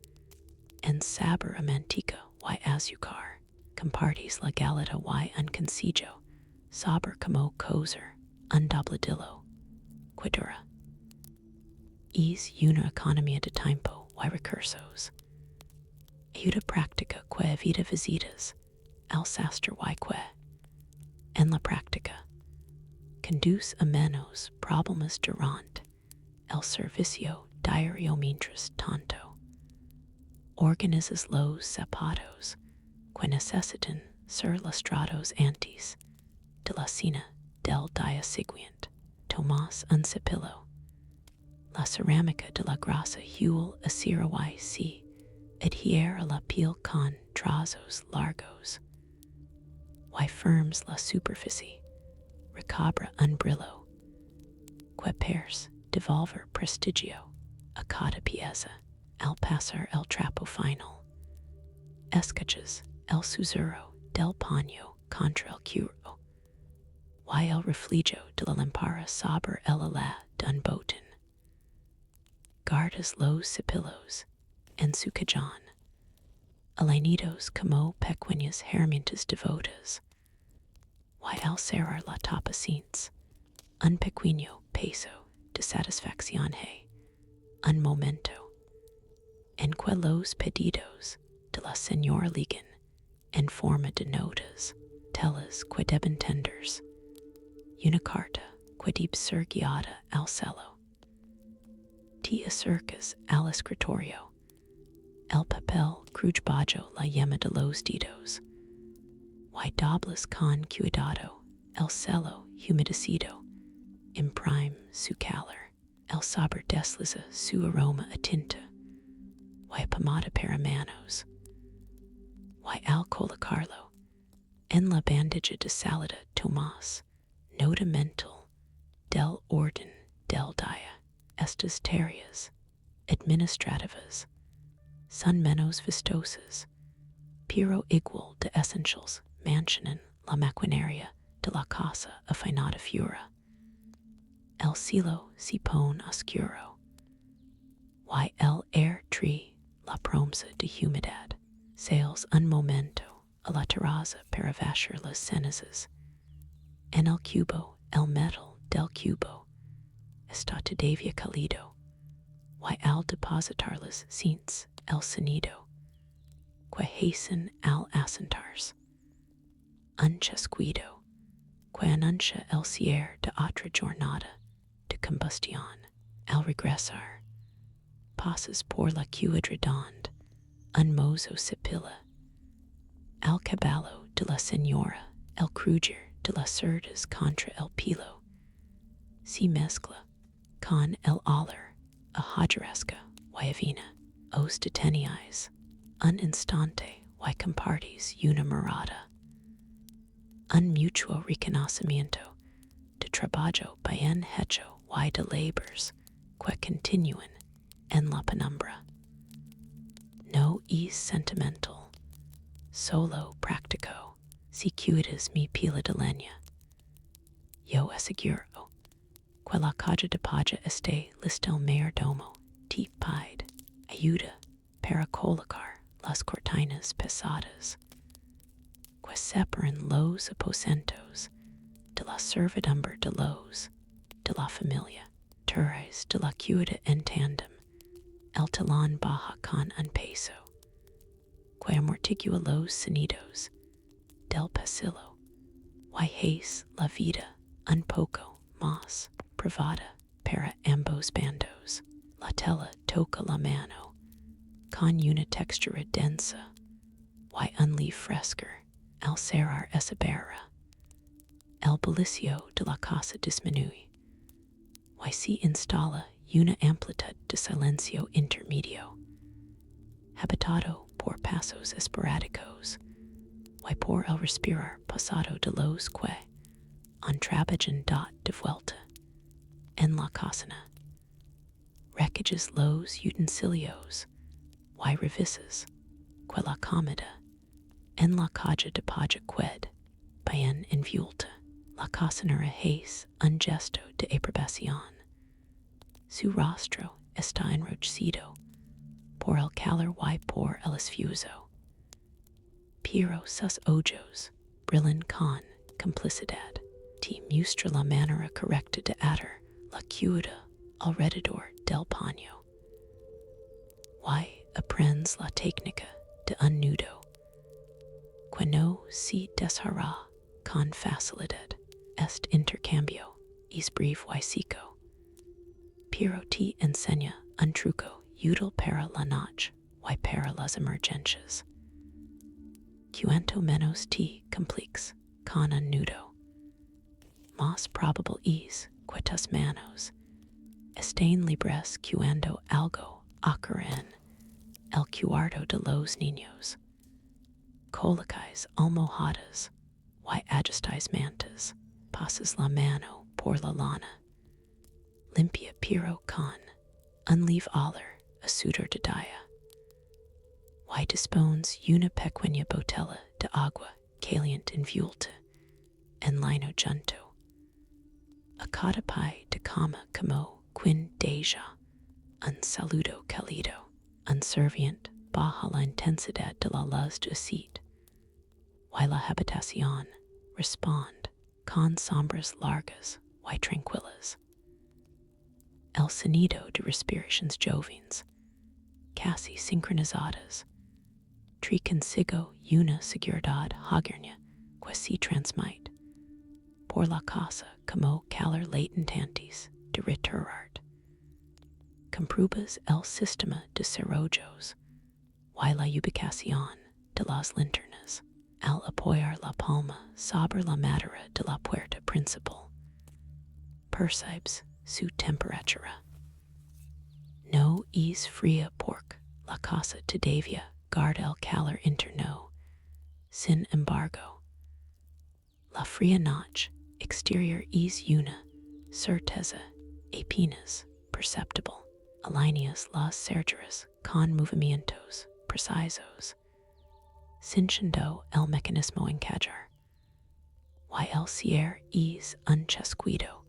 en sabor a manteca y azúcar. Compartes la galeta y un cansillo, sabor como coser, un dobladillo, que dura. Es una economía de tiempo y recursos. Ayuda práctica que evita visitas al sastre y que, en la práctica, conduce a menos problemas durante el servicio diario mientras tanto. Organizas los zapatos que necesitan Sir Lustrados antis, de la Sina del dia seguint, Tomas Uncipillo, la ceramica de la grasa Huel Asira y adhiere a la piel con trazos largos, y firms la superficie, recobra un brillo, que pers devolver prestigio, a cada pieza, al pasar el trapo final, escaches el susuro del paño contra el curo, y el reflejo de la lámpara sobre el ala d'un botín. Guardas los sipilos en su cajón, alainidos como pequeñas herramientas devotas, y al cerrar la tapa sientes un pequeño peso de satisfacción un momento en que los pedidos de la señora ligan en forma de notas, telas que deben tenders, y una carta que debe ser guiada al cielo. Te acercas al escritorio, el papel crujbajo la yema de los dedos, y dobles con cuidado el celo humedecido, imprime su calor, el sabor desliza su aroma a tinta, y pomada para manos, y al colocarlo en la bandilla de salida Tomás, nota mental del orden del día, estas tareas administrativas son menos vistosas, pero igual de essentials mantienen la maquinaria de la casa afinada fura. El cielo se pone oscuro, y el air tree la promesa de humedad, sales un momento a la terraza para vaciar las cenizas. En el cubo, el metal del cubo está todavía cálido, y al depositarlas sientes el sonido que hasten al asentarse. Un chasquido que anuncia el cierre de otra jornada de combustión. Al regresar, pasas por la ciudad redonda, un mozo sipila. Al caballo de la señora, el crujir de las cerdas contra el pilo, se mezcla con el olor a hojarasca y avena. Os deteníais un instante y compartís una mirada, un mutuo reconocimiento de trabajo bien hecho y de labors que continúan en la penumbra. No es sentimental, solo práctico, si cuidas mi pila de leña. Yo aseguro que la caja de paja esté lista el mayordomo te pide ayuda para colocar las cortinas pesadas que separan los aposentos de la servidumbre de la familia. Turais de la ciudad en tandem, el telón baja con un peso que amortigua los sonidos del pasillo y hace la vida un poco más privada para ambos bandos. La tela toca la mano con una textura densa y un leve frescor al cerrar esa barra. El bullicio de la casa disminuye y se instala una amplitud de silencio intermedio, habitado por pasos esporádicos y por el respirar pasado de los que trabajan de vuelta en la cocina. Recages los utensilios y revisas que la comida en la caja de paja qued bien envuelta. La cocinera hace un gesto de aprobación. Su rostro está enrojecido por el calor y por el esfuerzo, pero sus ojos brillan con complicidad. Te muestra la manera correcta de atar la cuerda alrededor del paño, y aprendes la técnica de un nudo que no se deshará con facilidad. Este intercambio es breve y seco, pero te enseña un truco útil para la noche y para las emergencias. cuento menos te compliques con un nudo. Más probable es que tus manos estén libres cuando algo ocurre en el cuarto de los niños. Colocáis almohadas, y ajustáis mantas, pasas la mano por la lana. Limpia pero con un leave aller a sudor de día. Y dispones una pequeña botella de agua caliente envuelta en lino junto a cada pie de cama como quien deja un saludo cálido, un serviente baja la intensidad de la luz de acid, y la habitación responde con sombras largas y tranquilas. El sonido de respiraciones jóvenes, casi sincronizadas, trae consigo una seguridad hogareña que se transmite por la casa como calor latentantes de retornar. Compruebas el sistema de cerrojos y la ubicación de las linternas al apoyar la palma sobre la madera de la puerta principal. Percibes su temperatura. No es fría porque la casa todavía guarda el calor interno. Sin embargo, la fría noche exterior es una certeza apenas perceptible. Alineas las cerraduras con movimientos precisos, cinchando el mecanismo encajar. Y el cierre es un chasquido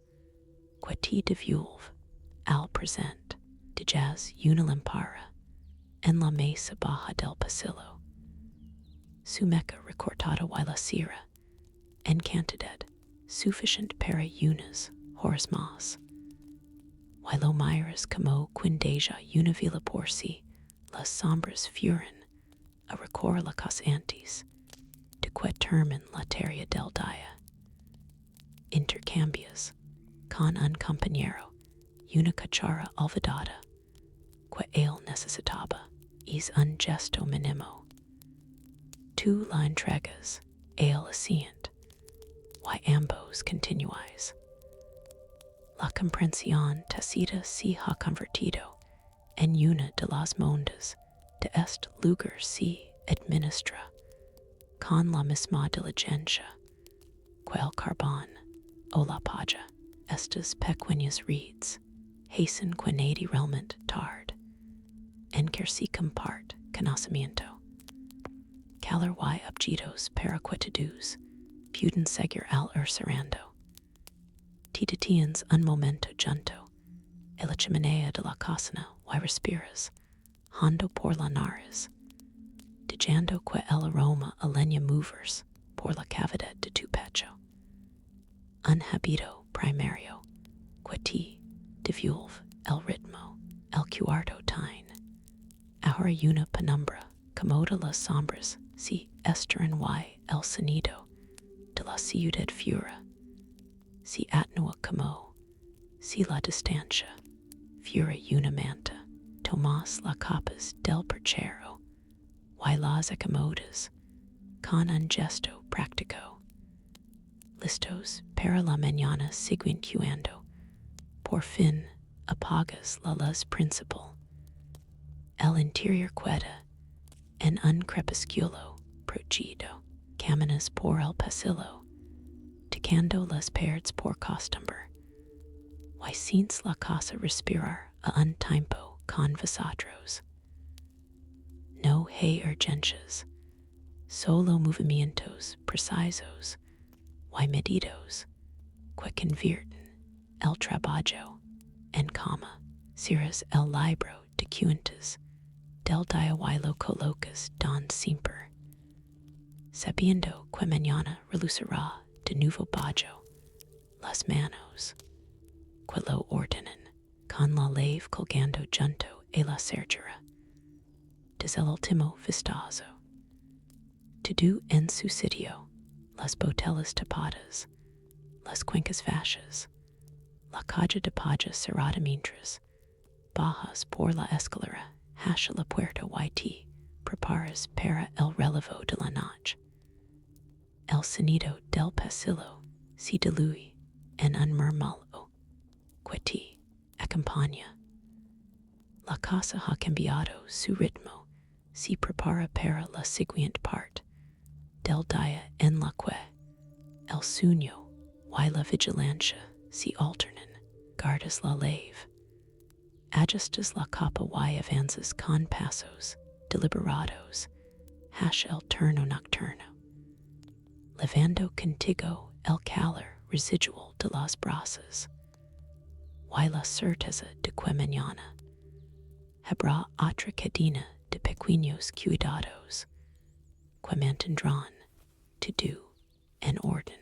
que te devuelve al presente. Dejas una lámpara en la mesa baja del pasillo. Su meca recortada y la cera en cantidad suficiente para unas horas más. Y lo miras como quien deja una vela por si las sombras fueran a recorrer la casa antes de que termine la tarea del día. Intercambias con un compañero una cuchara olvidada que él necesitaba. Es un gesto mínimo. Tú la entregas, él asiente, y ambos continuáis. La comprensión tácita se ha convertido en una de las mondas de este lugar se administra con la misma diligencia que el carbón o la paja. Estas pequeñas reeds hacen que nadie realmente tarde en que se comparte conocimiento. Calor y objetos para que todos puedan seguir al cerrando. Te detienes un momento junto a la chimenea de la cocina y respiras, hondo por la nariz, dejando que el aroma a leña movers por la cavidad de tu pecho. Un hábito primario que te devuelve el ritmo, el cuarto time. Ahora una penumbra comoda las sombras si estiran y el sonido de la ciudad fuera. Si atnua como si la distancia fuera una manta. Tomas la capas del perchero y las acomodas con un gesto práctico. Listos para la mañana siguiente cuando por fin apagas la luz principal. El interior queda en un crepúsculo protegido. Caminas por el pasillo, tocando las paredes por costumbre. Y sientes la casa respirar a un tiempo con vosotros. No hay urgencias, solo movimientos precisos y medidos que convierten el trabajo en calma. Cierras el libro de cuentas del día y lo colocas don siempre, sabiendo que mañana relucirá de nuevo bajo las manos que lo ordenen con la lave colgando junto a la cerradura. Desde el último vistazo, todo en su sitio, las botellas tapadas, las cuencas vacías, la caja de paja cerrada mientras bajas por la escalera hacia la puerta y te preparas para el relevo de la noche. El sonido del pasillo se diluye en un murmullo que te acompaña. La casa ha cambiado su ritmo, se prepara para la siguiente parte del día en la que el sueño y la vigilancia se alternan. Guardas la leve, ajustas la capa y avanzas con pasos deliberados hacia el turno nocturno, levando contigo el calor residual de las brasas y la certeza de que mañana habrá otra cadena de pequeños cuidados que mantendrán todo en orden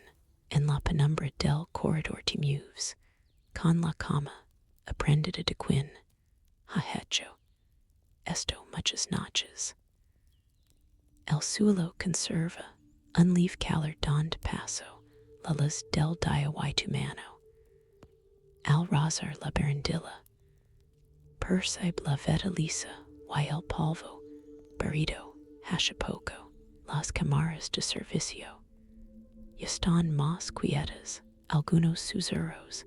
en la penumbra del corredor te mueves con la cama aprendida de quien ha hecho esto muchas noches. El suelo conserva un leve calor donde paso la luz del día y tu mano. Al rozar la barandilla, percibe la veta lisa y el polvo barrido hace poco. Las camareras de servicio y están más quietas, algunos susurros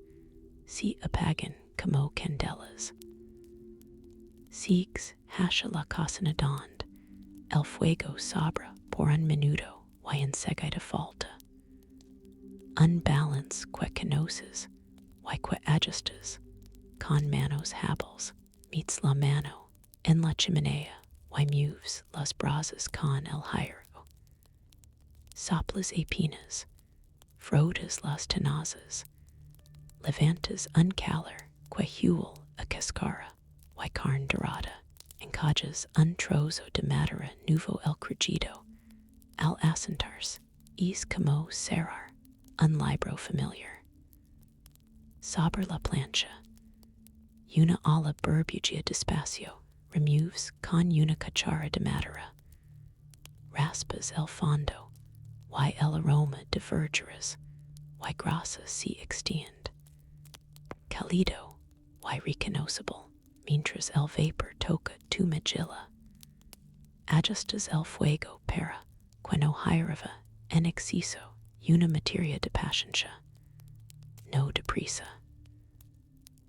se apagan como candelas. Sigues hacia la cocina donde el fuego sobra por un minuto y enseguida falta. Un balance que conoces y que ajustas con manos hábiles meets la mano en la chimenea y mueves las brasas con el hierro. Soplas apenas, frotas las tenazas, levantas un calor que huele a cascara y carne dorada, encajas un trozo de madera nuevo el crujido, al asentarse es como cerrar un libro familiar. Sobre la plancha, una ala burbuja despacio removes con una cuchara de madera, raspas el fondo y el aroma de verduras y grasas se extiende, cálido y reconocible, mientras el vapor toca tu mejilla. Ajustas el fuego para que no hierva en exceso una materia de paciencia, no deprisa.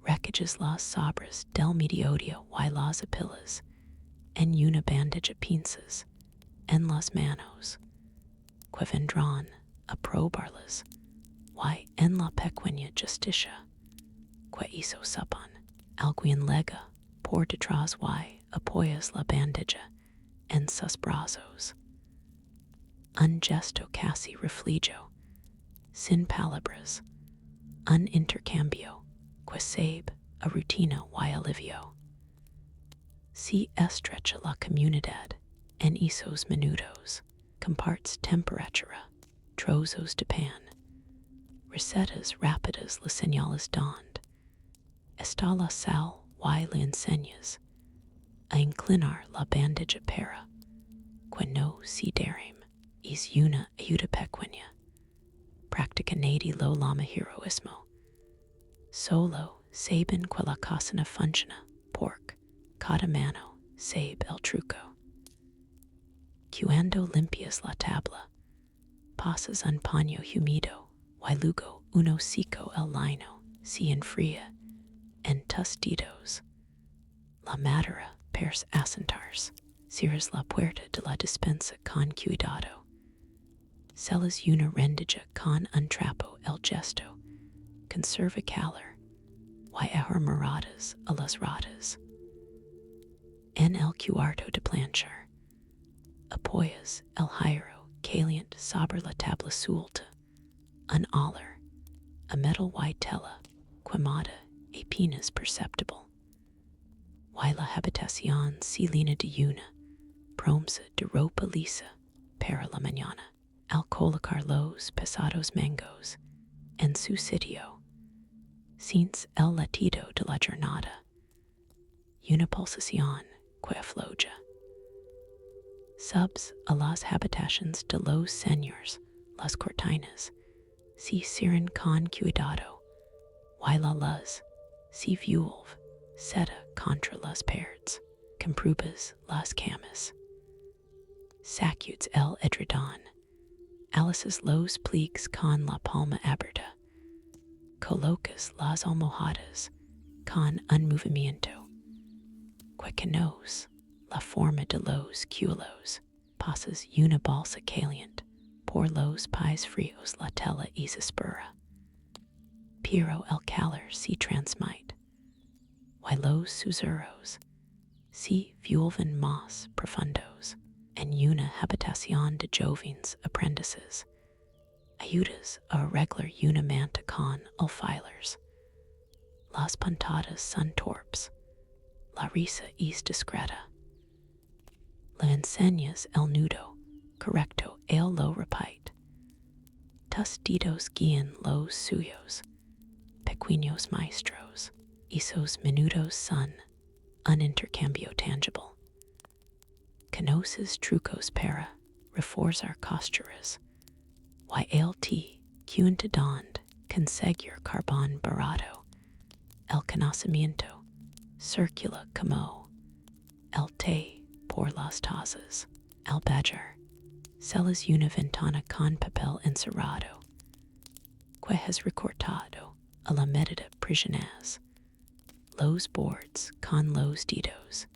Recoges las sobras del mediodía y las apilas en una bandeja pinzas en las manos, que vendrán a probarlas y en la pequeña justicia que hizo sepan alguien lega por detrás y apoyas la bandeja en sus brazos. Un gesto casi reflejo, sin palabras, un intercambio que sabe a rutina y alivio. Se estrecha la comunidad en esos minutos, compartes temperatura, trozos de pan, recetas rápidas las señales donde está la sal y le enseñas a inclinar la bandeja para que no se derrame. Es una ayuda pequeña, práctica nadie lo llama heroísmo. Solo saben que la cocina funciona porque cada mano sabe el truco. Cuando limpias la tabla, pasas un paño húmedo y luego uno seco el lino se enfría en tus dedos. La madera para asentarse, cierras la puerta de la despensa con cuidado. Sellas una rendija con un trapo el gesto, conserva calor y ahormaradas a las ratas. En el cuarto de planchar, apoyas el hierro caliente sobre la tabla suelta, un olor, a metal white tela, quemada apenas perceptible. Y la habitación se llena de una promesa de ropa lisa para la mañana. Al colocar los pesados mangos en su sitio, sientes el latido de la jornada, una pulsación que afloja. Subs a las habitaciones de los señores, las cortinas se cierran con cuidado, y la luz se vuelve seda contra las paredes, compruebas las camas. sacutes el edredon, Alice's los pliegues con la palma aberta, colocas las almohadas con un movimiento, que la forma de los culos, pasas una balsa caliente por los pies fríos la tela y suspira. Pero el calor se transmite, y los susurros se vuelven más profundos en una habitación de jóvenes aprendices. Ayudas a arreglar una manta con alfilers. Las puntadas son torpes. La risa es discreta. Le enseñas el nudo correcto, él lo repite. Tus dedos guían los suyos, pequeños maestros. Esos minutos son un intercambio tangible. Conoces trucos para reforzar costuras. Y el te cuentadond conseguir carbón barato. El conocimiento circula como el té por las tazas. El badger celas una ventana con papel encerrado, que has recortado a la medida prisiones. Los boards con los dedos.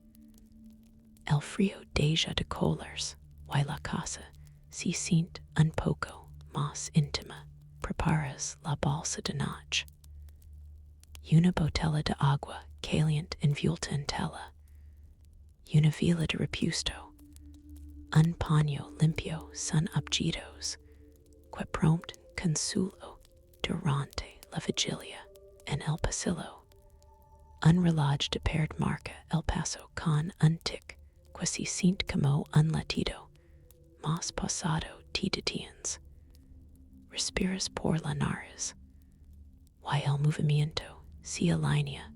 El frío deja de colors, y la casa se siente un poco más íntima. Preparas la bolsa de noche. Una botella de agua caliente envuelta en tela. Una vela de repuesto. Un paño limpio son objetos que prompt consuelo durante la vigilia. En el pasillo, un reloj de pared marca el paso con un tic que se siente como un latido más pasado te detienes. Respiras por la nariz, y el movimiento se alinea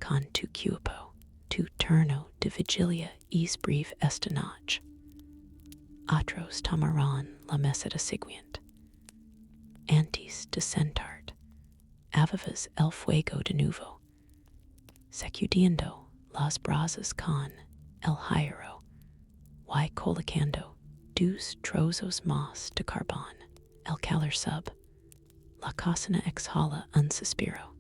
con tu cuerpo. Tu turno de vigilia es breve esta noche. Otros tomarán la mesada siguiente. Antes de sentarte, avivas el fuego de nuevo, sacudiendo las brasas con el hierro, y colocando dos trozos más de carbón. El calor sub, la cocina exhala un suspiro.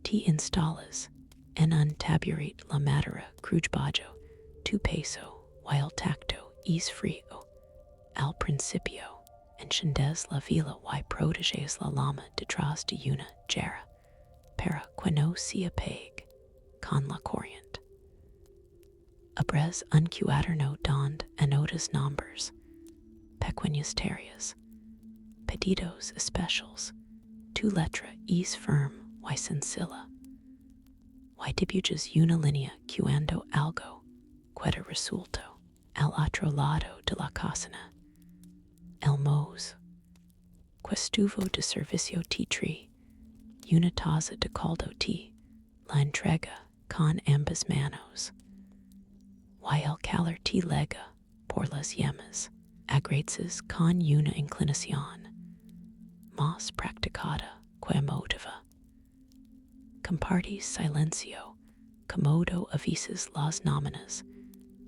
Te instalas en un taburete la madera crujbajo, tu peso, y el tacto es frío. Al principio, enciendes la vela y proteges la llama detrás de una jarra, para que no se apague con la corriente. Abres un cuaderno donde anotas nombres, pequeñas tareas, pedidos especiales. Tu letra es firme y sencilla. Y dibujas una línea cuando algo queda resuelto. Al otro lado de la cocina, el mozo, que estuvo de servicio te trae una taza de caldo té, la entrega con ambas manos. Y el calor te lega por las yemas, agradeces con una inclinación más practicada que emotiva. Compartis silencio, comodo avises las nóminas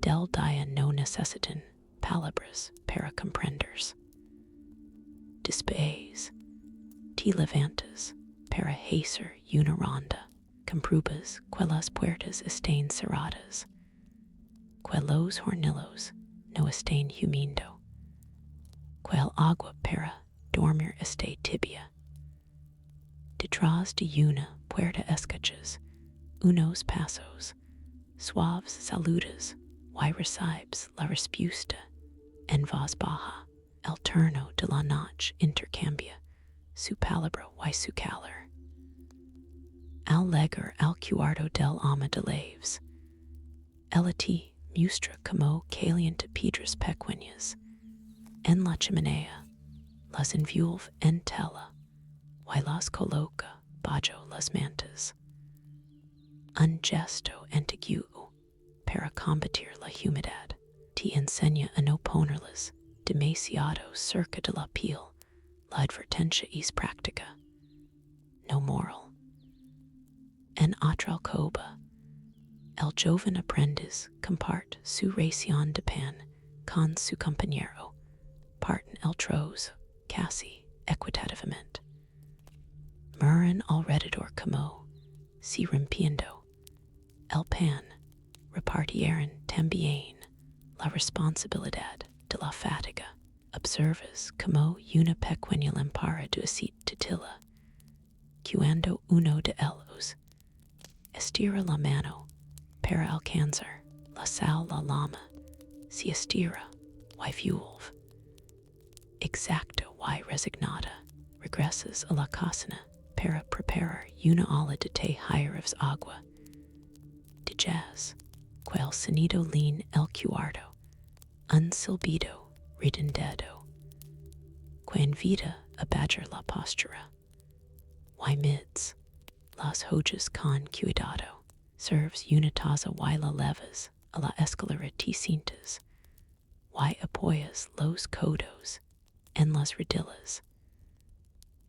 del día no necesitan palabras para comprenderse. Después, te levantas para hacer una ronda, compruebas que las puertas estén cerradas, que los hornillos no estén humeando, que el agua para dormir esté tibia. Detrás de una puerta escuchas unos pasos, suaves saludas y recibes la respuesta en voz baja. El turno de la noche intercambia su palabra y su calor. Al llegar al cuarto del ama de llaves, ella te muestra como calienta piedras pequeñas en la chimenea, las envuelve en tela y las coloca bajo las mantas. Un gesto antiguo para combatir la humedad te enseña a no ponerlas demasiado cerca de la piel. La advertencia es práctica, no moral. En otra alcoba, el joven aprendiz comparte su ración de pan con su compañero, parten el trozo, casi equitativamente. Murren alrededor como, si rompiendo, el pan, repartieron también la responsabilidad de la fatiga. Observas como una pequeña lámpara de aceite titila, cuando uno de ellos estira la mano para alcanzar la sal la lama, si estira, y vuelve. Exacta y resignada, regresas a la cocina para preparar una ola de té hierves agua. De jazz, quel sonido lean el cuarto, un silbido redundado. Quan vida abadger la postura. Y mids, las hojas con cuidado, serves una taza y la levas a la escalera cintas, y apoyas los codos en las rodillas.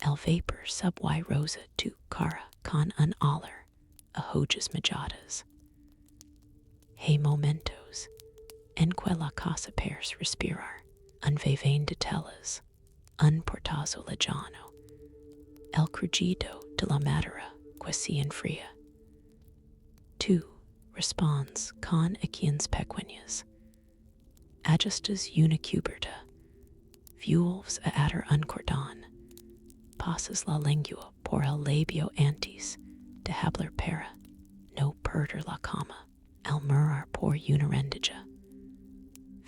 El vapor sub y rosa tu cara con un olor a hojas majadas. Hay momentos en que la casa pers respirar, un vaivén de telas, un portazo lejano, el crujido de la madera que se enfría. Tú responds con acciones pequeñas. Ajustas una cubierta, vuelves a atar un cordón, pasas la lengua por el labio antes de hablar para no perder la cama, al murmur por una rendija.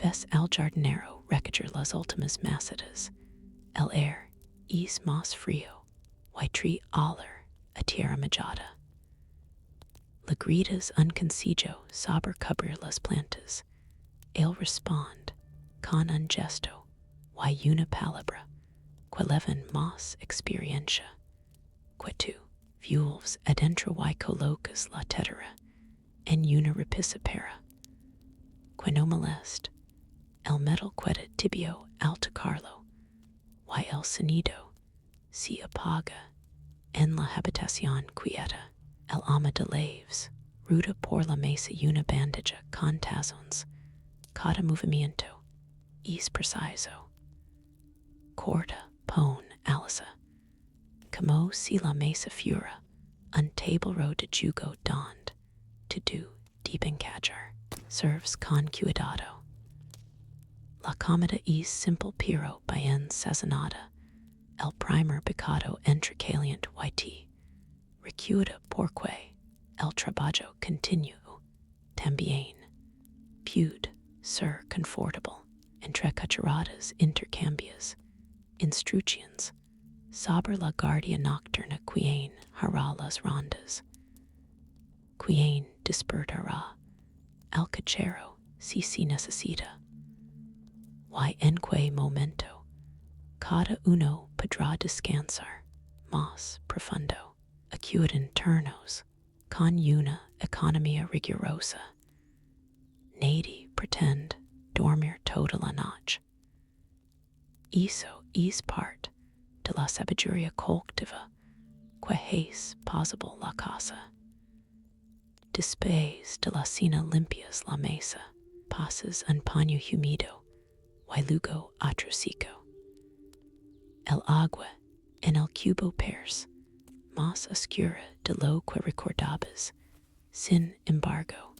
Ves al jardinero recoger las últimas macetas, el air es más frío, y tri olor a tierra mojada. Le gritas un consejo sobre cubrir las plantas. Él responde con un gesto y una palabra que llevan más experiencia. Que tú vuelves adentro y colocas la tetera en una repisa para. Que no molest, el metal queda tibio al tocarlo, y el sonido se apaga en la habitación quieta. El ama de leves ruda por la mesa una bandilla con tazones. Cada movimiento es preciso. Corta, pon, alza. Como si la mesa fuera un tablero de jugo dond, to do deep encajar. Serves con cuidado. La comida es simple pero bien sazonada. El primer bocado entre caliente y té. Recuerda porque el trabajo continuo también puede ser confortable. Entre cucharadas intercambias instrucciones sobre la guardia nocturna quien hará las rondas. Quien despertará al cochero si se necesita. Y en qué momento cada uno podrá descansar más profundo. Acuden turnos con una economía rigurosa. Nadie pretende dormir toda la noche. Eso es parte de la sabiduría colectiva que es posible la casa. Después de la cena limpias la mesa, pasas un paño húmedo y luego otro seco. El agua en el cubo pers más oscura de lo que recordabas, sin embargo,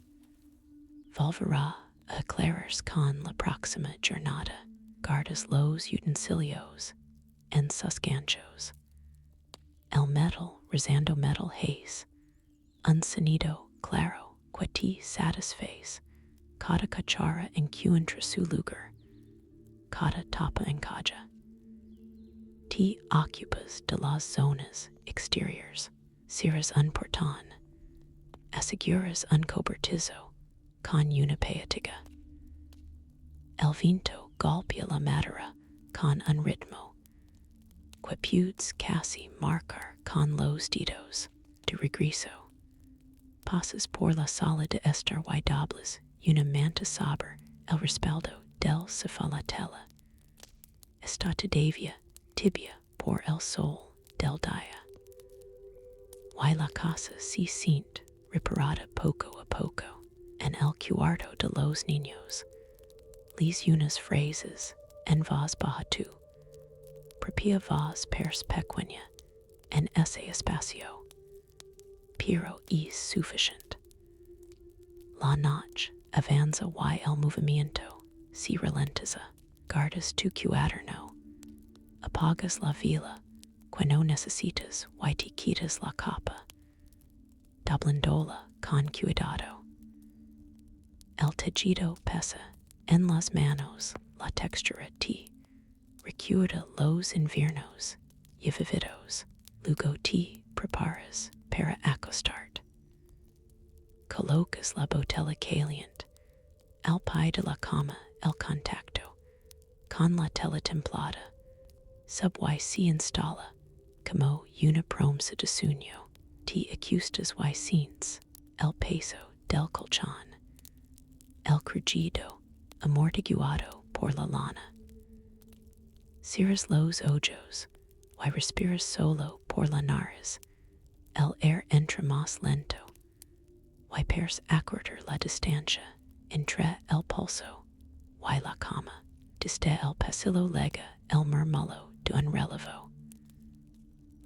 volverá a aclararse con la próxima jornada. Guardas los utensilios en sus ganchos. El metal rezando metal haze, un sonido claro que te satisface. Cada cuchara encuentra su lugar, cada tapa encaja. Te ocupas de las zonas exteriores, cierras un portón, aseguras un cobertizo con una peatiga. El viento golpea la madera con un ritmo que puedes casi marcar con los dedos. De regreso, pasas por la sala de estar y dobles una manta sobre el respaldo del sofá. La tela está todavía tibia por el sol del día. Y la casa se siente reparada poco a poco en el cuarto de los niños. les unas phrases, en vos bahatu, propia vos pers pequeña, en ese espacio, pero es sufficient. La noche avanza y el movimiento si ralentiza, guardas tu cuaderno, apagas la vela, que no necesitas y te quitas la capa, doblándola con cuidado. El tejido pesa en las manos, la textura te recuerda los inviernos y vividos, luego te preparas para acostarte. Colocas la botella caliente al pie de la cama, el contacto con la tela templada, subway se instala como una promesa de sueño, te acustas y sientes el peso del colchón, el crujido amortiguado por la lana. Cierras los ojos y respiras solo por la nariz, el aire entra más lento, y pers acortar la distancia entre el pulso y la cama, desde el pasillo lega el murmullo de un relevo.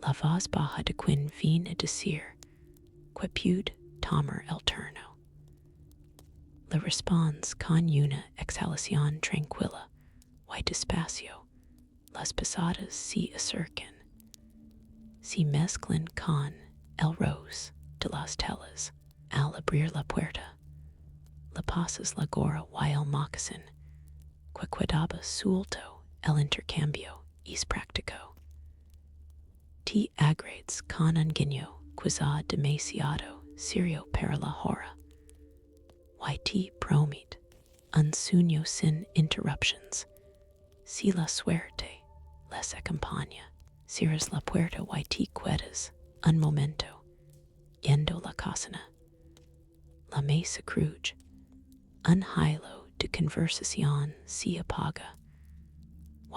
La voz baja de quien viene a decir que puede tomar el turno. Le responds con una exhalación tranquila y despacio. Las pisadas se acercan, se mezclan con el roce de las telas. Al abrir la puerta, le pasas la gorra y el moccasin, que quedaba suelto. El intercambio es práctico. Te agrades con un guiño quizá demasiado serio para la hora, y te promete un sueño sin interruptions. Si la suerte les acompaña, cierras la puerta y te quedas un momento yendo la cocina. La mesa cruj, un hilo de conversación se apaga,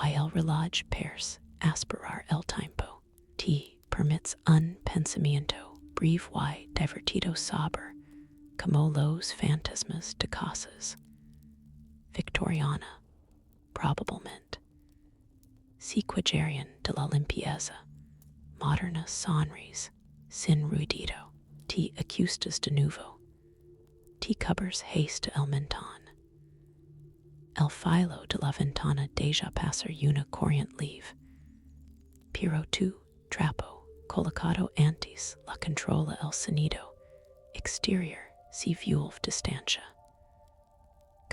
y el reloj pers aspirar el tiempo. Te permits un pensamiento breve y divertido sobre como los fantasmas de Casa Victoriana, probablemente. Sequejarían de la limpieza, moderna sonrisa, sin ruido. Te acustas de nuevo. Te cubres haste el mentón. El filo de la ventana deja pasar una corriente leve, pero tu trapo colocado antes la controla el sonido exterior si vuelve distancia,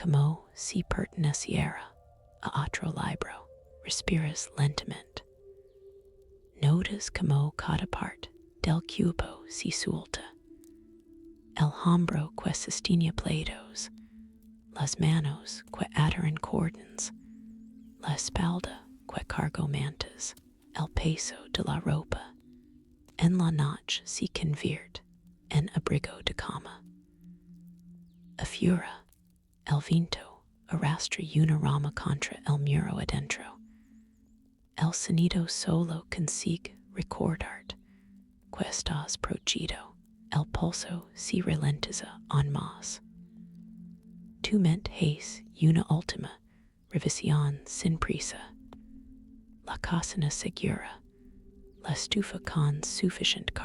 como si perteneciera a otro libro. Respiras lentamente. Notas como cada parte del cubo se suelta. El hombro que sostiene platos, las manos que atan cordons, la espalda que carga mantas, el peso de la ropa, en la noche se convierte en abrigo de cama. Afuera, el viento arrastra una rama contra el muro adentro. El sonido solo consigue recordarte que estás protegido. El pulso se ralentiza aún más. Tu mente hace una última revisión sin prisa. La cocina segura, la estufa con suficiente carga.